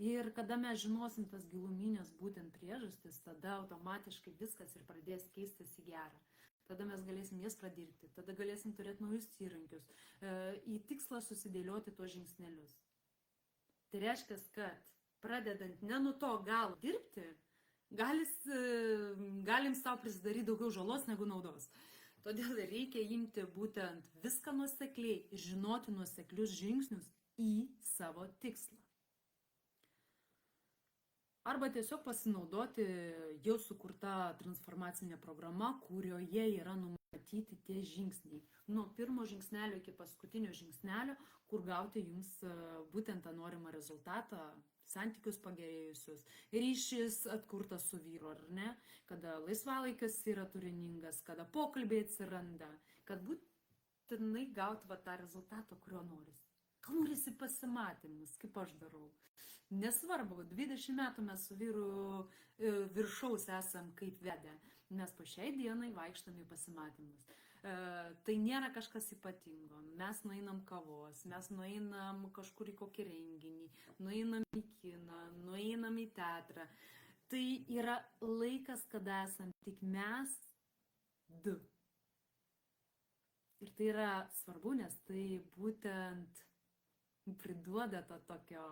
Ir kada mes žinosim tas giluminės būtent priežastis, tada automatiškai viskas ir pradės keistis į gerą. Tada mes galėsim jas pradirbti, tada galėsim turėti naujus įrankius, į tikslą susidėlioti tuos žingsnelius. Tai reiškia, kad pradedant ne nuo to galo dirbti, galim savo prisidaryti daugiau žalos negu naudos. Todėl reikia imti būtent viską nuosekliai ir žinoti nuoseklius žingsnius į savo tikslą. Arba tiesiog pasinaudoti jau sukurta transformacinė programa, kurioje yra numatyti tie žingsniai. Nuo pirmo žingsnelio iki paskutinio žingsnelio, kur gauti jums būtent tą norimą rezultatą, santykius pagerėjusius, ryšys atkurtas su vyru, ar ne? Kada laisvalaikis yra turiningas, kada pokalbiai atsiranda, kad būtinai gauti va tą rezultatą, kurio norisi. Gal norisi pasimatymus, kaip aš darau. Nesvarbu, 20 metų mes su vyru viršaus esam kaip vedę. Mes po šiai dienai vaikštame į pasimatymus. Tai nėra kažkas ypatingo. Mes nueinam kavos, mes nueinam kažkur į kokį renginį, nueinam į kiną, nueinam į teatrą. Tai yra laikas, kada esam tik mes du. Ir tai yra svarbu, nes tai būtent priduoda to tokio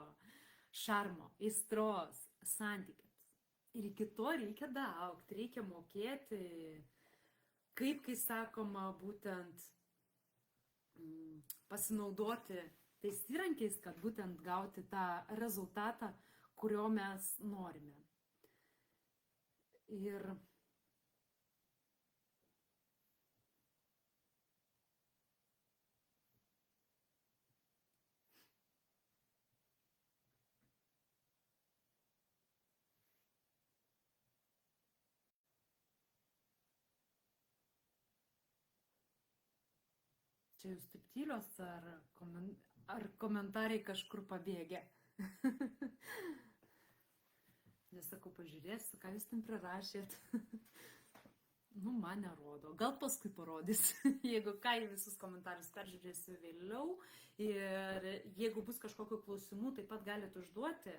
šarmo, aistros, santykiams. Ir iki to reikia daugti, reikia mokėti, kaip, kai sakoma, būtent pasinaudoti tais įrankiais, kad būtent gauti tą rezultatą, kurio mes norime. Ir čia jūs taip tylios, ar komentarai kažkur pabėgė? Nesakau, pažiūrėsiu, ką jūs ten prirašėt. Nu, man nerodo. Gal paskui parodys. Jeigu ką, visus komentarus peržiūrėsiu vėliau. Ir jeigu bus kažkokių klausimų, taip pat galite užduoti.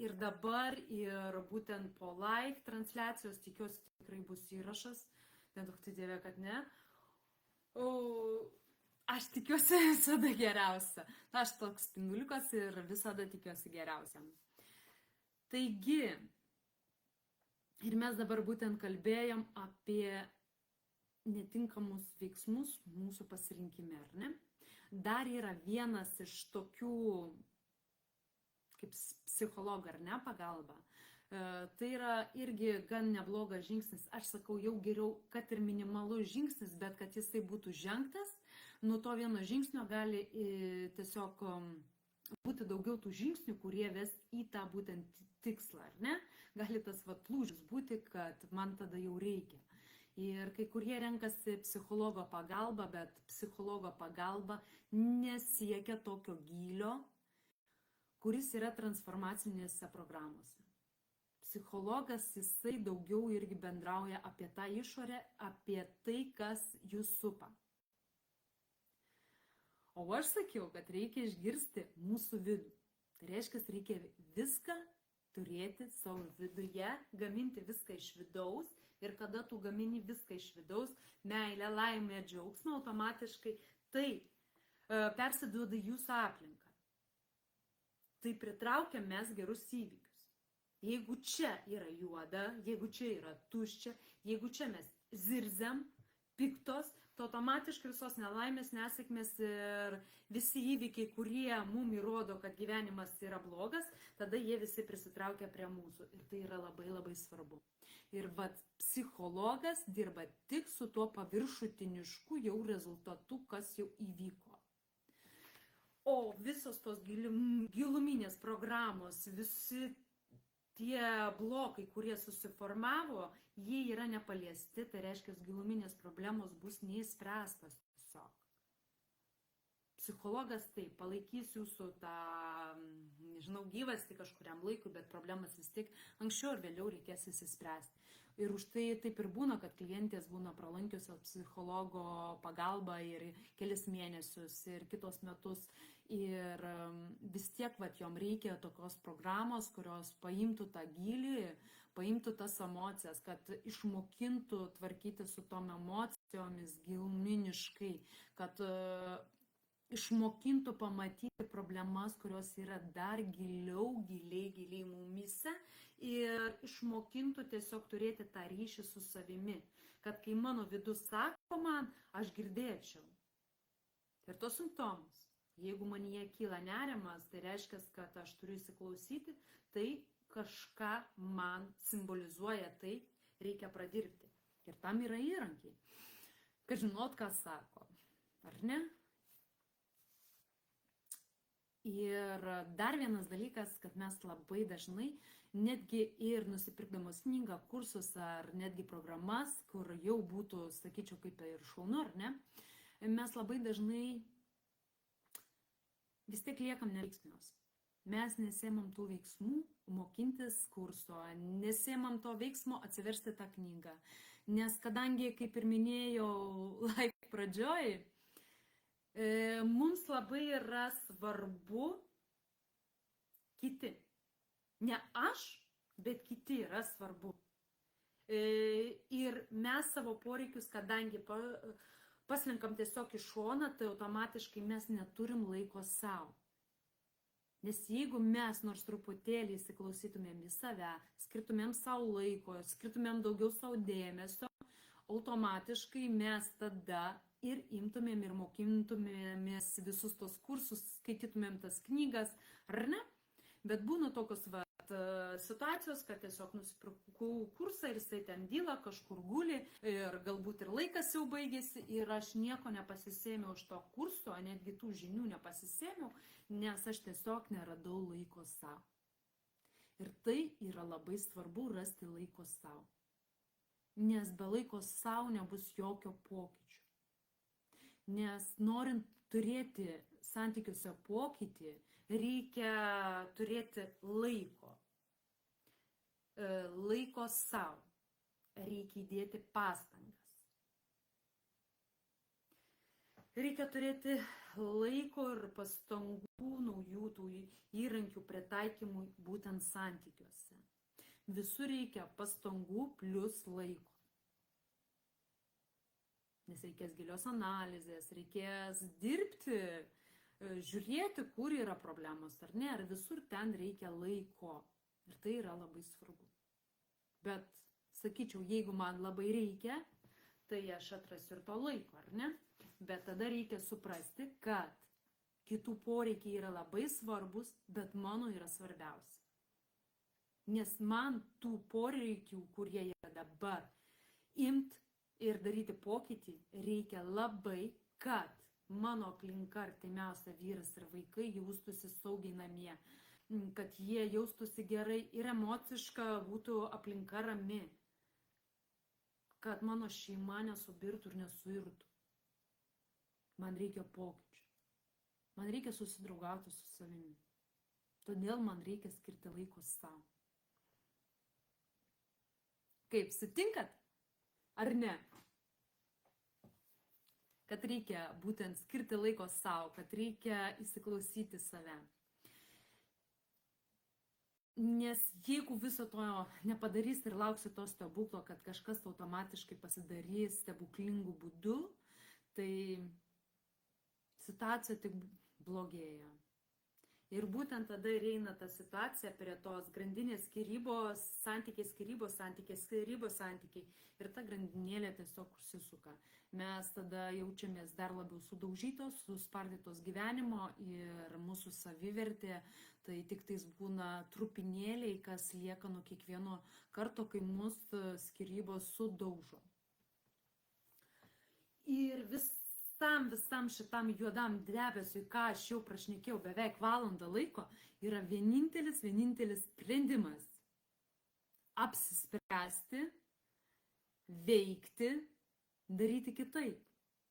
Ir dabar, ir būtent po live transliacijos, tikiuosi, tikrai bus įrašas. Nedaug tai dievė, kad ne. Aš tikiuosi visada geriausia. Aš toks spinduliukas ir visada tikiuosi geriausia. Taigi, ir mes dabar būtent kalbėjom apie netinkamus veiksmus mūsų pasirinkime, ar ne? Dar yra vienas iš tokių, kaip psichologo, ar ne, pagalba. Tai yra irgi gan neblogas žingsnis. Aš sakau, jau geriau, kad ir minimalus žingsnis, bet kad jisai būtų žengtas, nuo to vieno žingsnio gali tiesiog būti daugiau tų žingsnių, kurie ves į tą būtent tikslą, ar ne? Gali tas lūžis būti, kad man tada jau reikia. Ir kai kurie renkasi psichologo pagalbą, bet psichologo pagalba nesiekia tokio gylio, kuris yra transformacinėse programuose. Psichologas, jisai daugiau irgi bendrauja apie tą išorę, apie tai, kas jūs supa. O aš sakiau, kad reikia išgirsti mūsų vidų. Tai reiškia, reikia viską turėti savo viduje, gaminti viską iš vidaus. Ir kada tu gamini viską iš vidaus, meilę, laimę, džiaugsmą, automatiškai tai persiduoda jūsų aplinką. Tai pritraukia mes gerus įvykius. Jeigu čia yra juoda, jeigu čia yra tuščia, jeigu čia mes zirziam, piktos, tai automatiškai visos nelaimės, nesėkmės ir visi įvykiai, kurie mum įrodo, kad gyvenimas yra blogas, tada jie visi prisitraukia prie mūsų. Ir tai yra labai labai svarbu. Ir psichologas dirba tik su tuo paviršutinišku jau rezultatu, kas jau įvyko. O visos tos giluminės programos, visi tie blokai, kurie susiformavo, jie yra nepaliesti, tai reiškia, giluminės problemos bus neįspręstos tiesiog. Psichologas taip, palaikys jūsų tą, nežinau, gyvastį kažkuriam laikui, bet problemas vis tiek anksčiau ir vėliau reikės įsispręsti. Ir už tai taip ir būna, kad klientės būna pralankiusios psichologo pagalbą ir kelis mėnesius ir kitos metus. Ir vis tiek jom reikia tokios programos, kurios paimtų tą gylį, paimtų tas emocijas, kad išmokintų tvarkyti su tom emocijomis giluminiškai, kad išmokintų pamatyti problemas, kurios yra dar giliai mumyse ir išmokintų tiesiog turėti tą ryšį su savimi, kad kai mano vidus sako man, aš girdėčiau. Ir tos simptomus. Jeigu manyje kyla nerimas, tai reiškia, kad aš turiu įsiklausyti, tai kažką man simbolizuoja, tai reikia pradirbti. Ir tam yra įrankiai. Kad žinot, ką sako. Ar ne? Ir dar vienas dalykas, kad mes labai dažnai, netgi ir nusipirkdamos knygą, kursus ar netgi programas, kur jau būtų, sakyčiau, kaip ir šaunu, ar ne, mes labai dažnai vis tiek liekam neveiksmios. Mes nesėmam tų veiksmų mokintis kurso, nesėmam to veiksmo atsiversti tą knygą. Nes kadangi, kaip ir minėjau laik pradžioj, mums labai yra svarbu kiti. Ne aš, bet kiti yra svarbu. Ir mes savo poreikius, kadangi paslinkam tiesiog į šoną, tai automatiškai mes neturim laiko savo. Nes jeigu mes nors truputėlį įsiklausytumėm į save, skirtumėm savo laiko, skirtumėm daugiau savo dėmesio, automatiškai mes tada ir imtumėm ir mokintumėmės visus tos kursus, skaitytumėm tas knygas, ar ne? Bet būna tokios situacijos, kad tiesiog nusipirkau kursą ir jisai ten dyla, kažkur guli ir galbūt ir laikas jau baigėsi ir aš nieko nepasisėmiau iš to kurso, netgi tų žinių nepasisėmiau, nes aš tiesiog neradau laiko savo. Ir tai yra labai svarbu rasti laiko savo. Nes be laiko savo nebus jokio pokyčio. Nes norint turėti santykiuose pokytį, reikia turėti laiko. Laiko savo. Reikia įdėti pastangas. Reikia turėti laiko ir pastangų naujų tų įrankių pritaikymui būtent santykiuose. Visur reikia pastangų plus laiko. Nes reikės gilios analizės, reikės dirbti, žiūrėti, kur yra problemos ar ne, ar visur ten reikia laiko. Ir tai yra labai svarbu. Bet, sakyčiau, jeigu man labai reikia, tai aš atrasiu ir to laiko, ar ne? Bet tada reikia suprasti, kad kitų poreikiai yra labai svarbus, bet mano yra svarbiausia. Nes man tų poreikių, kurie yra dabar, imt ir daryti pokytį, reikia labai, kad mano aplinka, artimiausia vyras ir vaikai jaustųsi saugiai namie, kad jie jaustųsi gerai ir emociška būtų aplinka rami, kad mano šeima nesubirtų ir nesuirtų. Man reikia pokyčių. Man reikia susidraugauti su savimi. Todėl man reikia skirti laiko savo. Kaip, sutinkat? Ar ne? Kad reikia būtent skirti laiko savo, kad reikia įsiklausyti save. Nes jeigu viso to nepadarys ir lauksi to stebuklo, kad kažkas automatiškai pasidarys stebuklingų būdų, tai situacija tik blogėja. Ir būtent tada ir eina ta situacija prie tos grandinės skyrybos, santykiai. Ir ta grandinėlė tiesiog užsisuka. Mes tada jaučiamės dar labiau sudaužytos, suspardytos gyvenimo ir mūsų savivertė, tai tik tais būna trupinėliai, kas lieka nuo kiekvieno karto, kai mūsų skyrybos sudaužo. Ir visam šitam juodam debesiui, ką aš jau prašnekėjau beveik valandą laiko, yra vienintelis sprendimas. Apsispręsti, veikti, daryti kitaip,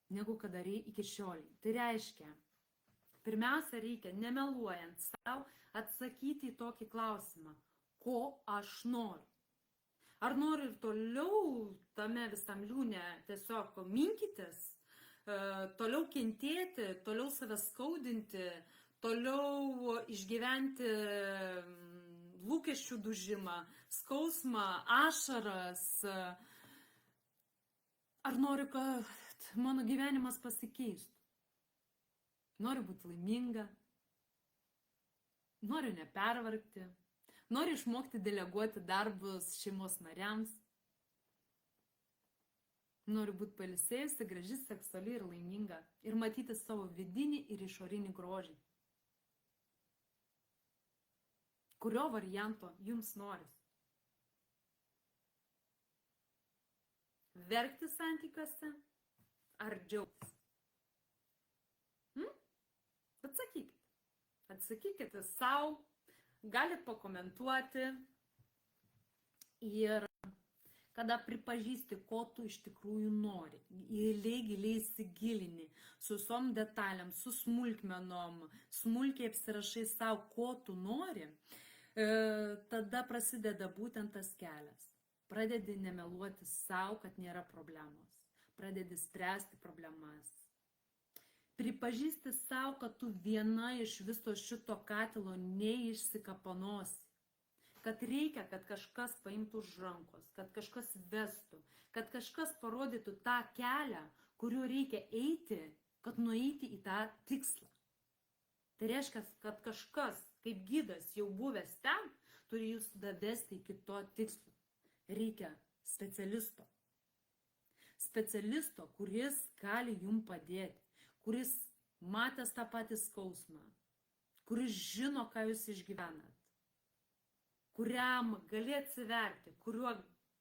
negu kad darei iki šiol. Tai reiškia, pirmiausia reikia, nemeluojant sau, atsakyti į tokį klausimą, ko aš noriu. Ar noriu ir toliau tame visam liūne tiesiog minkytis, toliau kentėti, toliau save skaudinti, toliau išgyventi lūkesčių dužimą, skausmą, ašaras. Ar noriu, kad mano gyvenimas pasikeistų? Noriu būti laiminga, noriu nepervargti, noriu išmokti deleguoti darbus šeimos nariams. Noriu būti pailsėjusi, graži, seksuali ir laiminga ir matyti savo vidinį ir išorinį grožį. Kurio varianto jums noris? Verkti santykiuose ar džiaugtis? Atsakykit. Atsakykite savo, galit pakomentuoti ir kada pripažįsti, ko tu iš tikrųjų nori, giliai įsigilini, su visom detalėm, su smulkmenom, smulkiai apsirašai savo, ko tu nori, tada prasideda būtent tas kelias. Pradedi nemeluoti savo, kad nėra problemos. Pradedi spręsti problemas. Pripažįsti savo, kad tu viena iš viso šito katilo neišsikapanosi. Kad reikia, kad kažkas paimtų už rankos, kad kažkas vestų, kad kažkas parodytų tą kelią, kuriuo reikia eiti, kad nueiti į tą tikslą. Tai reiškia, kad kažkas, kaip gidas jau buvęs ten, turi jūs davesti iki to tikslo. Reikia specialisto. Specialisto, kuris gali jums padėti, kuris matęs tą patį skausmą, kuris žino, ką jūs išgyvenat, kuriam gali atsiverti, kuriuo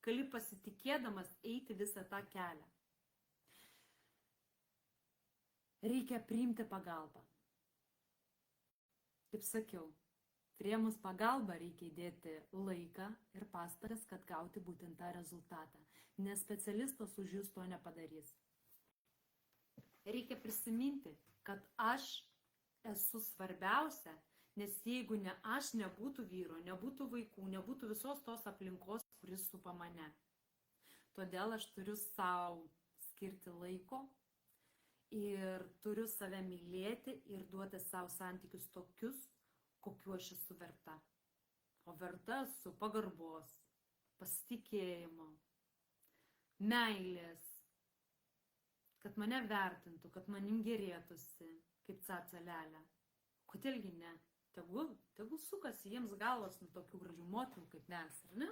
gali pasitikėdamas eiti visą tą kelią. Reikia priimti pagalbą. Kaip sakiau, priėmus pagalbą reikia įdėti laiką ir pastangas, kad gauti būtent tą rezultatą, nes specialistas už jūs to nepadarys. Reikia prisiminti, kad aš esu svarbiausia, nes jeigu ne aš, nebūtų vyro, nebūtų vaikų, nebūtų visos tos aplinkos, kuris supa mane. Todėl aš turiu savo skirti laiko ir turiu save mylėti ir duoti savo santykius tokius, kokiu aš esu verta. O verta esu pagarbos, pasitikėjimo, meilės, kad mane vertintų, kad manim gerėtųsi, kaip caca lelė. Kodėlgi ne? Tegul sukasi jiems galvos nuo tokių gražių moterų kaip mes, ar ne?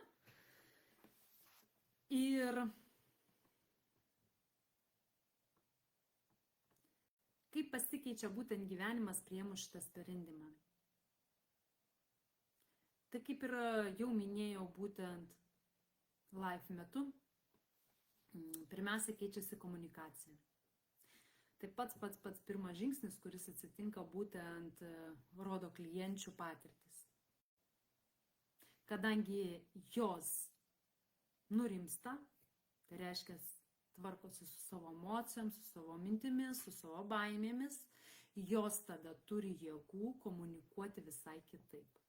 Ir kaip pasikeičia būtent gyvenimas priėmus šitą sprendimą? Tai kaip ir jau minėjau būtent live metu, pirmiausia keičiasi komunikacija. Tai pats pirmas žingsnis, kuris atsitinka būtent rodo klienčių patirtis. Kadangi jos nurimsta, tai reiškia tvarkosi su savo emocijom, su savo mintimis, su savo baimėmis, jos tada turi jėgų komunikuoti visai kitaip.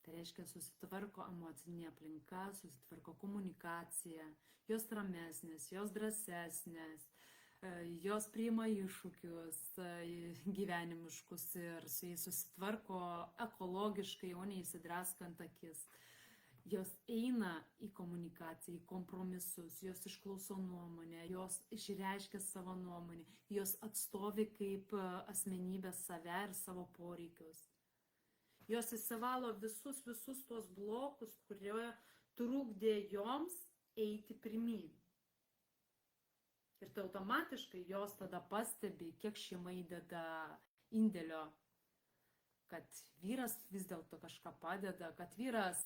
Tai reiškia susitvarko emocinė aplinka, susitvarko komunikacija, jos ramesnės, jos drąsesnės, jos priima iššūkius gyvenimiškus ir su jais susitvarko ekologiškai, o ne įsidraskant akis. Jos eina į komunikaciją, į kompromisus, jos išklauso nuomonę, jos išreiškia savo nuomonę, jos atstovi kaip asmenybė save ir savo poreikius. Jos įsivalo visus tuos blokus, kurie trukdė joms eiti pirmyn. Ir tai automatiškai jos tada pastebi, kiek šeima įdeda indėlio, kad vyras vis dėlto kažką padeda, kad vyras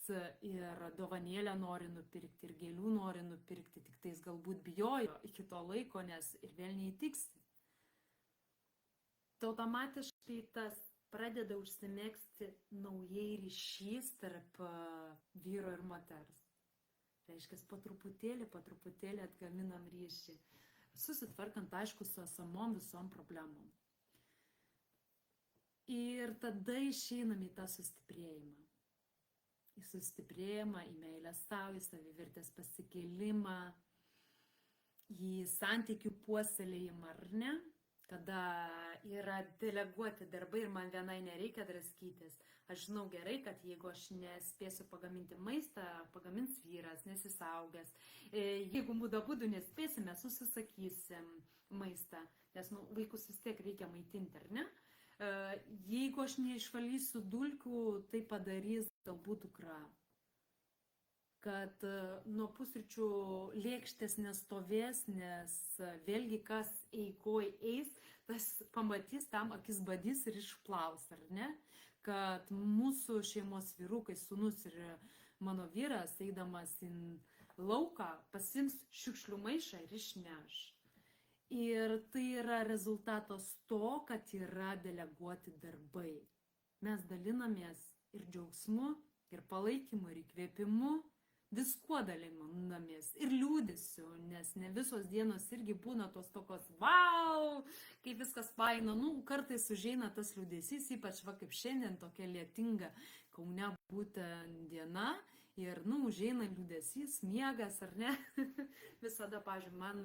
ir dovanėlę nori nupirkti, ir gėlių nori nupirkti, tik tais galbūt bijojo iki to laiko, nes ir vėl neįtiksi. Tai automatiškai tas pradeda užsimegzti naujai ryšys tarp vyro ir moters. Reiškia, po truputėlį atgaminam ryšį, susitvarkant, aišku, su esamom visom problemom. Ir tada išeinam į tą sustiprėjimą. Į sustiprėjimą, į meilę savo, į savivertės pasikėlimą, į santykių puoselėjimą, ar ne? Kada yra deleguoti darbai ir man vienai nereikia draskytis. Aš žinau gerai, kad jeigu aš nespėsiu pagaminti maistą, pagamins vyras, nesisaugęs. Jeigu būdu nespėsime, susisakysim maistą, nes vaikus vis tiek reikia maitinti, ar ne? Jeigu aš neišvalysiu dulkių, tai padarys galbūt dukra. Kad nuo pusryčių lėkštės nestovės, nes vėlgi kas eigoj eis, tas pamatys, tam akis badys ir išplaus, ar ne? Kad mūsų šeimos vyrukai, sūnus ir mano vyras, eidamas į lauką, pasiims šiukšlių maišą ir išneš. Ir tai yra rezultatas to, kad yra deleguoti darbai. Mes dalinamės ir džiaugsmu, ir palaikymu, ir įkvėpimu, viskuo dalinamės, ir liūdėsiu, nes ne visos dienos irgi būna tos tokios, wow, kaip viskas faina, kartais užeina tas liūdėsys, ypač kaip šiandien tokia lietinga Kaune būtent diena, ir, užeina liūdėsys, miegas, ar ne? Visada, pavyzdžiui, man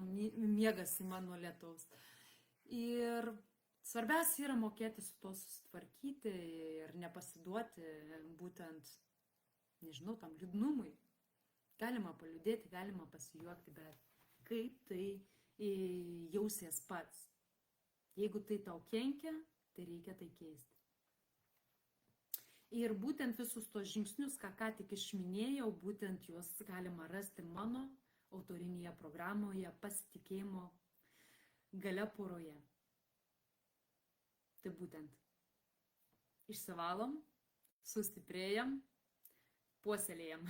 miegas į mano lietaus. Ir svarbiausia yra mokėti su to susitvarkyti ir nepasiduoti būtent, nežinau, tam liūdnumui. Galima paliūdėti, galima pasijuokti, bet kaip tai jausies pats. Jeigu tai tau kenkia, tai reikia tai keisti. Ir būtent visus tos žingsnius, ką tik išminėjau, būtent juos galima rasti mano autorinėje programoje Pasitikėjimo galia poroje. Tai būtent išsivalom, sustiprėjam, puoselėjam.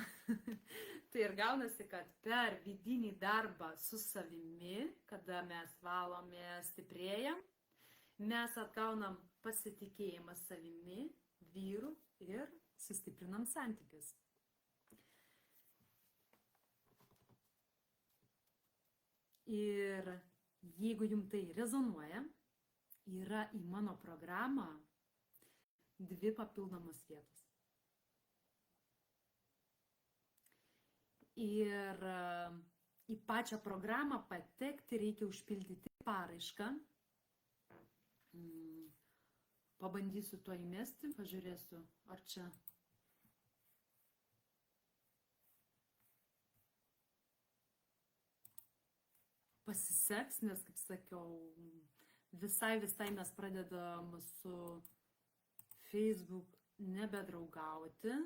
Tai ir gaunasi, kad per vidinį darbą su savimi, kada mes valome, stiprėjam, mes atgaunam pasitikėjimą savimi, vyru ir sustiprinam santykius. Ir jeigu jums tai rezonuoja, yra į mano programą 2 papildomos vietos. Ir į pačią programą patekti reikia užpildyti paraišką. Pabandysiu to įmesti, pažiūrėsiu, ar čia. Pasiseks, nes, kaip sakiau, visai mes pradedam su Facebook nebedraugauti.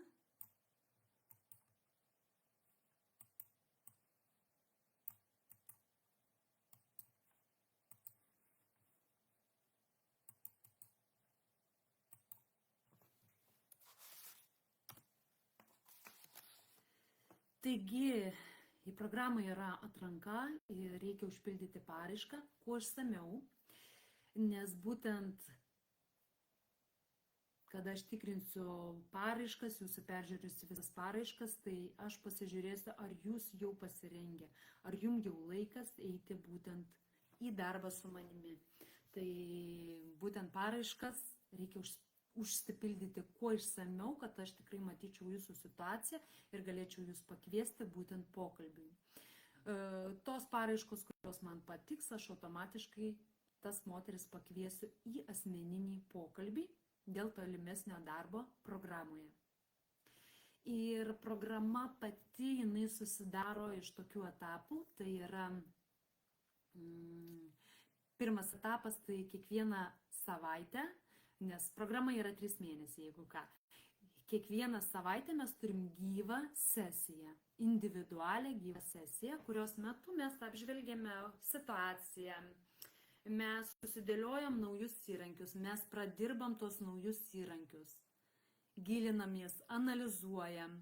Taigi, į programą yra atranka ir reikia užpildyti paraišką, kuo išsamiau, nes būtent, kada aš tikrinsiu paraiškas, jūsų peržiūrėsiu visas paraiškas, tai aš pasižiūrėsiu, ar jūs jau pasirengę, ar jums jau laikas eiti būtent į darbą su manimi. Tai būtent paraiškas reikia užsipildyti kuo išsamiau, kad aš tikrai matyčiau jūsų situaciją ir galėčiau jūs pakviesti būtent pokalbiui. Tos paraiškos, kurios man patiks, aš automatiškai tas moteris pakviesiu į asmeninį pokalbį dėl tolimesnio darbo programoje. Ir programa pati, jinai susidaro iš tokių etapų, tai yra pirmas etapas, tai kiekvieną savaitę, nes programa yra 3 mėnesiai, jeigu ką. Kiekvieną savaitę mes turim gyvą sesiją, individualią gyvą sesiją, kurios metu mes apžvelgėme situaciją, mes susidėliojam naujus įrankius, mes pradirbam tos naujus įrankius, gilinamės, analizuojam,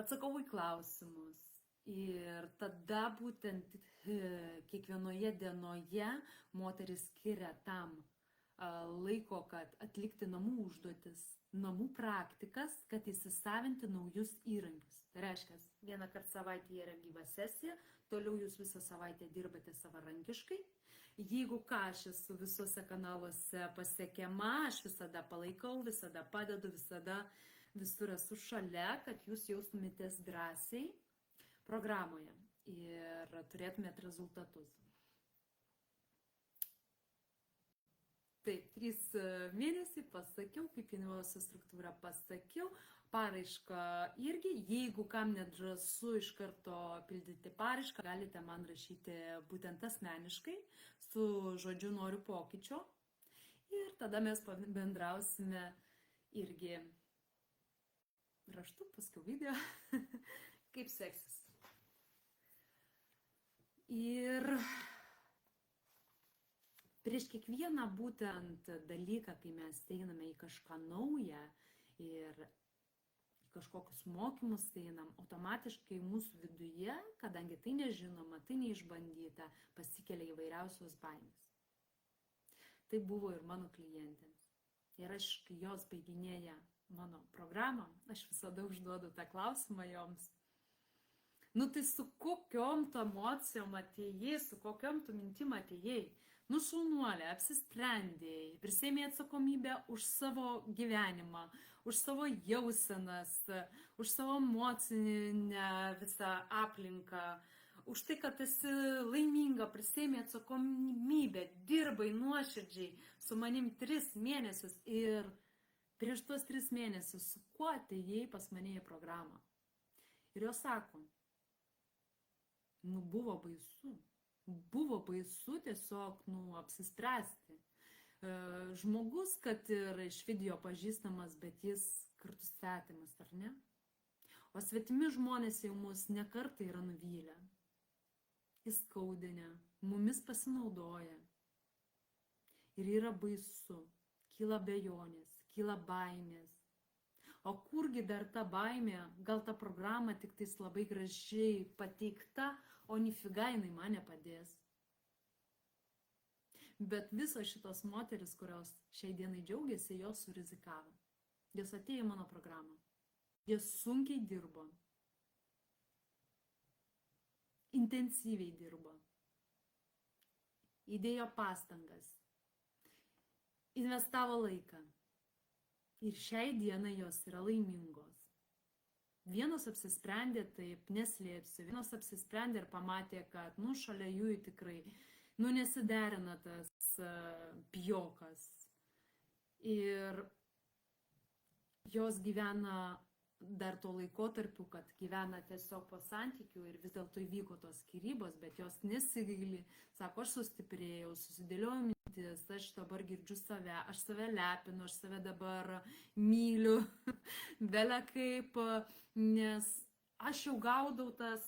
atsakau į klausimus. Ir tada būtent kiekvienoje dienoje moteris skiria tam laiko, kad atlikti namų užduotis, namų praktikas, kad įsisavinti naujus įrankius. Tai reiškia, vieną kartą savaitėje yra gyva sesija, toliau jūs visą savaitę dirbate savarankiškai. Jeigu ką, aš esu visuose kanaluose pasiekiama, aš visada palaikau, visada padedu, visada visur esu šalia, kad jūs jaustumėtės drąsiai programoje ir turėtumėt rezultatus. Taip, 3 mėnesiai pasakiau, kaip įvairiausia struktūra pasakiau, paraišką irgi, jeigu kam nedrąsu iš karto pildyti paraišką, galite man rašyti būtent asmeniškai su žodžiu noriu pokyčio ir tada mes bendrausime irgi raštu, paskui video, kaip seksis. Ir prieš kiekvieną būtent dalyką, kai mes einame į kažką naują ir kažkokius mokymus einam, automatiškai mūsų viduje, kadangi tai nežinoma, tai neišbandyta, pasikelia įvairiausios baimės. Tai buvo ir mano klientėms. Ir aš, kai jos baiginėja mano programą, aš visada užduodu tą klausimą joms. Nu tai su kokiom tu emocijom atėjai, su kokiom tu mintim atėjai? Nu šaunuolė, apsisprendėjai, prisėmė atsakomybę už savo gyvenimą, už savo jausenas, už savo emocinę visą aplinką, už tai, kad esi laiminga, prisėmė atsakomybę, dirbai nuoširdžiai su manim 3 mėnesius ir prieš tuos 3 mėnesius su kuo atėjai pas mane į programą. Ir jos sako, nu buvo baisu. Buvo baisu tiesiog, apsispręsti. Žmogus, kad ir iš video pažįstamas, bet jis kartu svetimas, ar ne? O svetimi žmonės jau mus nekartą yra nuvylę, įskaudinę, mumis pasinaudoja. Ir yra baisu, kyla abejonės, kyla baimės. O kurgi dar ta baimė, gal ta programa tik tais labai gražiai pateikta, o nifiga jinai man nepadės. Bet visos šitos moteris, kurios šiai dienai džiaugiasi, jos surizikavo. Jos atėjo į mano programą. Jos sunkiai dirbo. Intensyviai dirbo. Įdėjo pastangas. Investavo laiką. Ir šiai dienai jos yra laimingos. Vienos apsisprendė, taip, neslėpsiu, vienos apsisprendė ir pamatė, kad, šalia jų tikrai, nesiderina tas pjokas. Ir jos gyvena dar tuo laikotarpiu, kad gyvena tiesiog po santykių ir vis dėlto įvyko tos skyrybos, bet jos nesigaili, sako, aš sustiprėjau, susidėliojau mintis, aš dabar girdžiu save, aš save lepinu, aš save dabar myliu, belė kaip, nes aš jau gaudau tas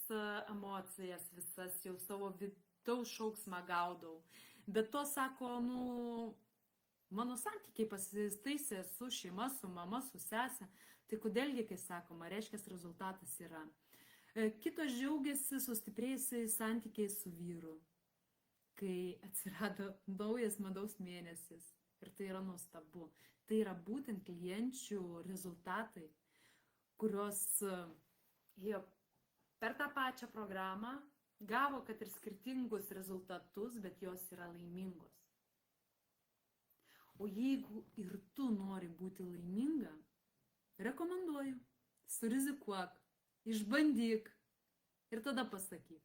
emocijas visas, jau savo vidaus šauksmą gaudau, bet to sako, mano santykiai pasistaisė su šeima, su mama, su sese. Tai kodėlgi, kai sakoma, reiškia, rezultatas yra. Kitos džiaugiasi sustiprėjusiais santykiais su vyru, kai atsirado naujas medaus mėnesis. Ir tai yra nuostabu. Tai yra būtent klienčių rezultatai, kurios jie per tą pačią programą gavo, kad ir skirtingus rezultatus, bet jos yra laimingos. O jeigu ir tu nori būti laiminga, rekomenduoju, surizikuok, išbandyk ir tada pasakyk.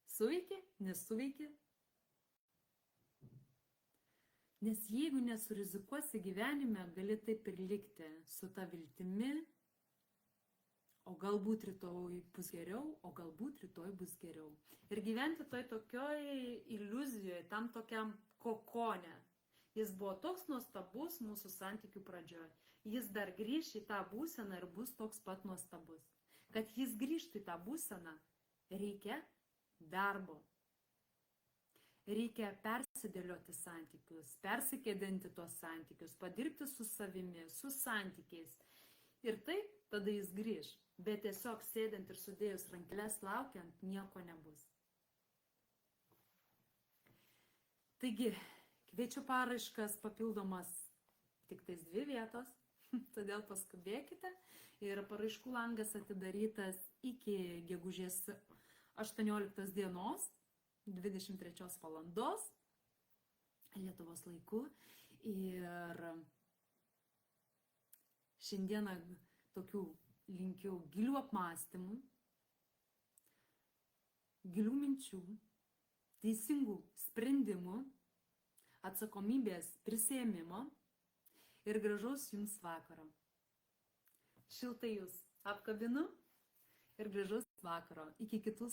Suveikė, nesuveikė. Nes jeigu nesurizikuosi gyvenime, gali taip ir likti su ta viltimi, o galbūt rytoj bus geriau, o galbūt rytoj bus geriau. Ir gyventi toj tokioj iliuzijoje, tam tokiam kokone. Jis buvo toks nuostabus mūsų santykių pradžioje. Jis dar grįš į tą būseną ir bus toks pat nuostabus. Kad jis grįžtų į tą būseną, reikia darbo. Reikia persidėlioti santykius, persikėdinti tuos santykius, padirbti su savimi, su santykiais. Ir taip, tada jis grįž. Bet tiesiog sėdint ir sudėjus rankeles laukiant, nieko nebus. Taigi, kviečiu paraiškas papildomas tik tais 2 vietos, todėl paskubėkite. Ir paraiškų langas atidarytas iki gegužės 18 dienos, 23 valandos, Lietuvos laiku. Ir šiandieną tokių linkiu gilių apmąstymų, gilių minčių, teisingų sprendimų, atsakomybės prisiėmimo ir gražaus jums vakaro. Šiltai jūs apkabinu ir gražaus vakaro. Iki kitų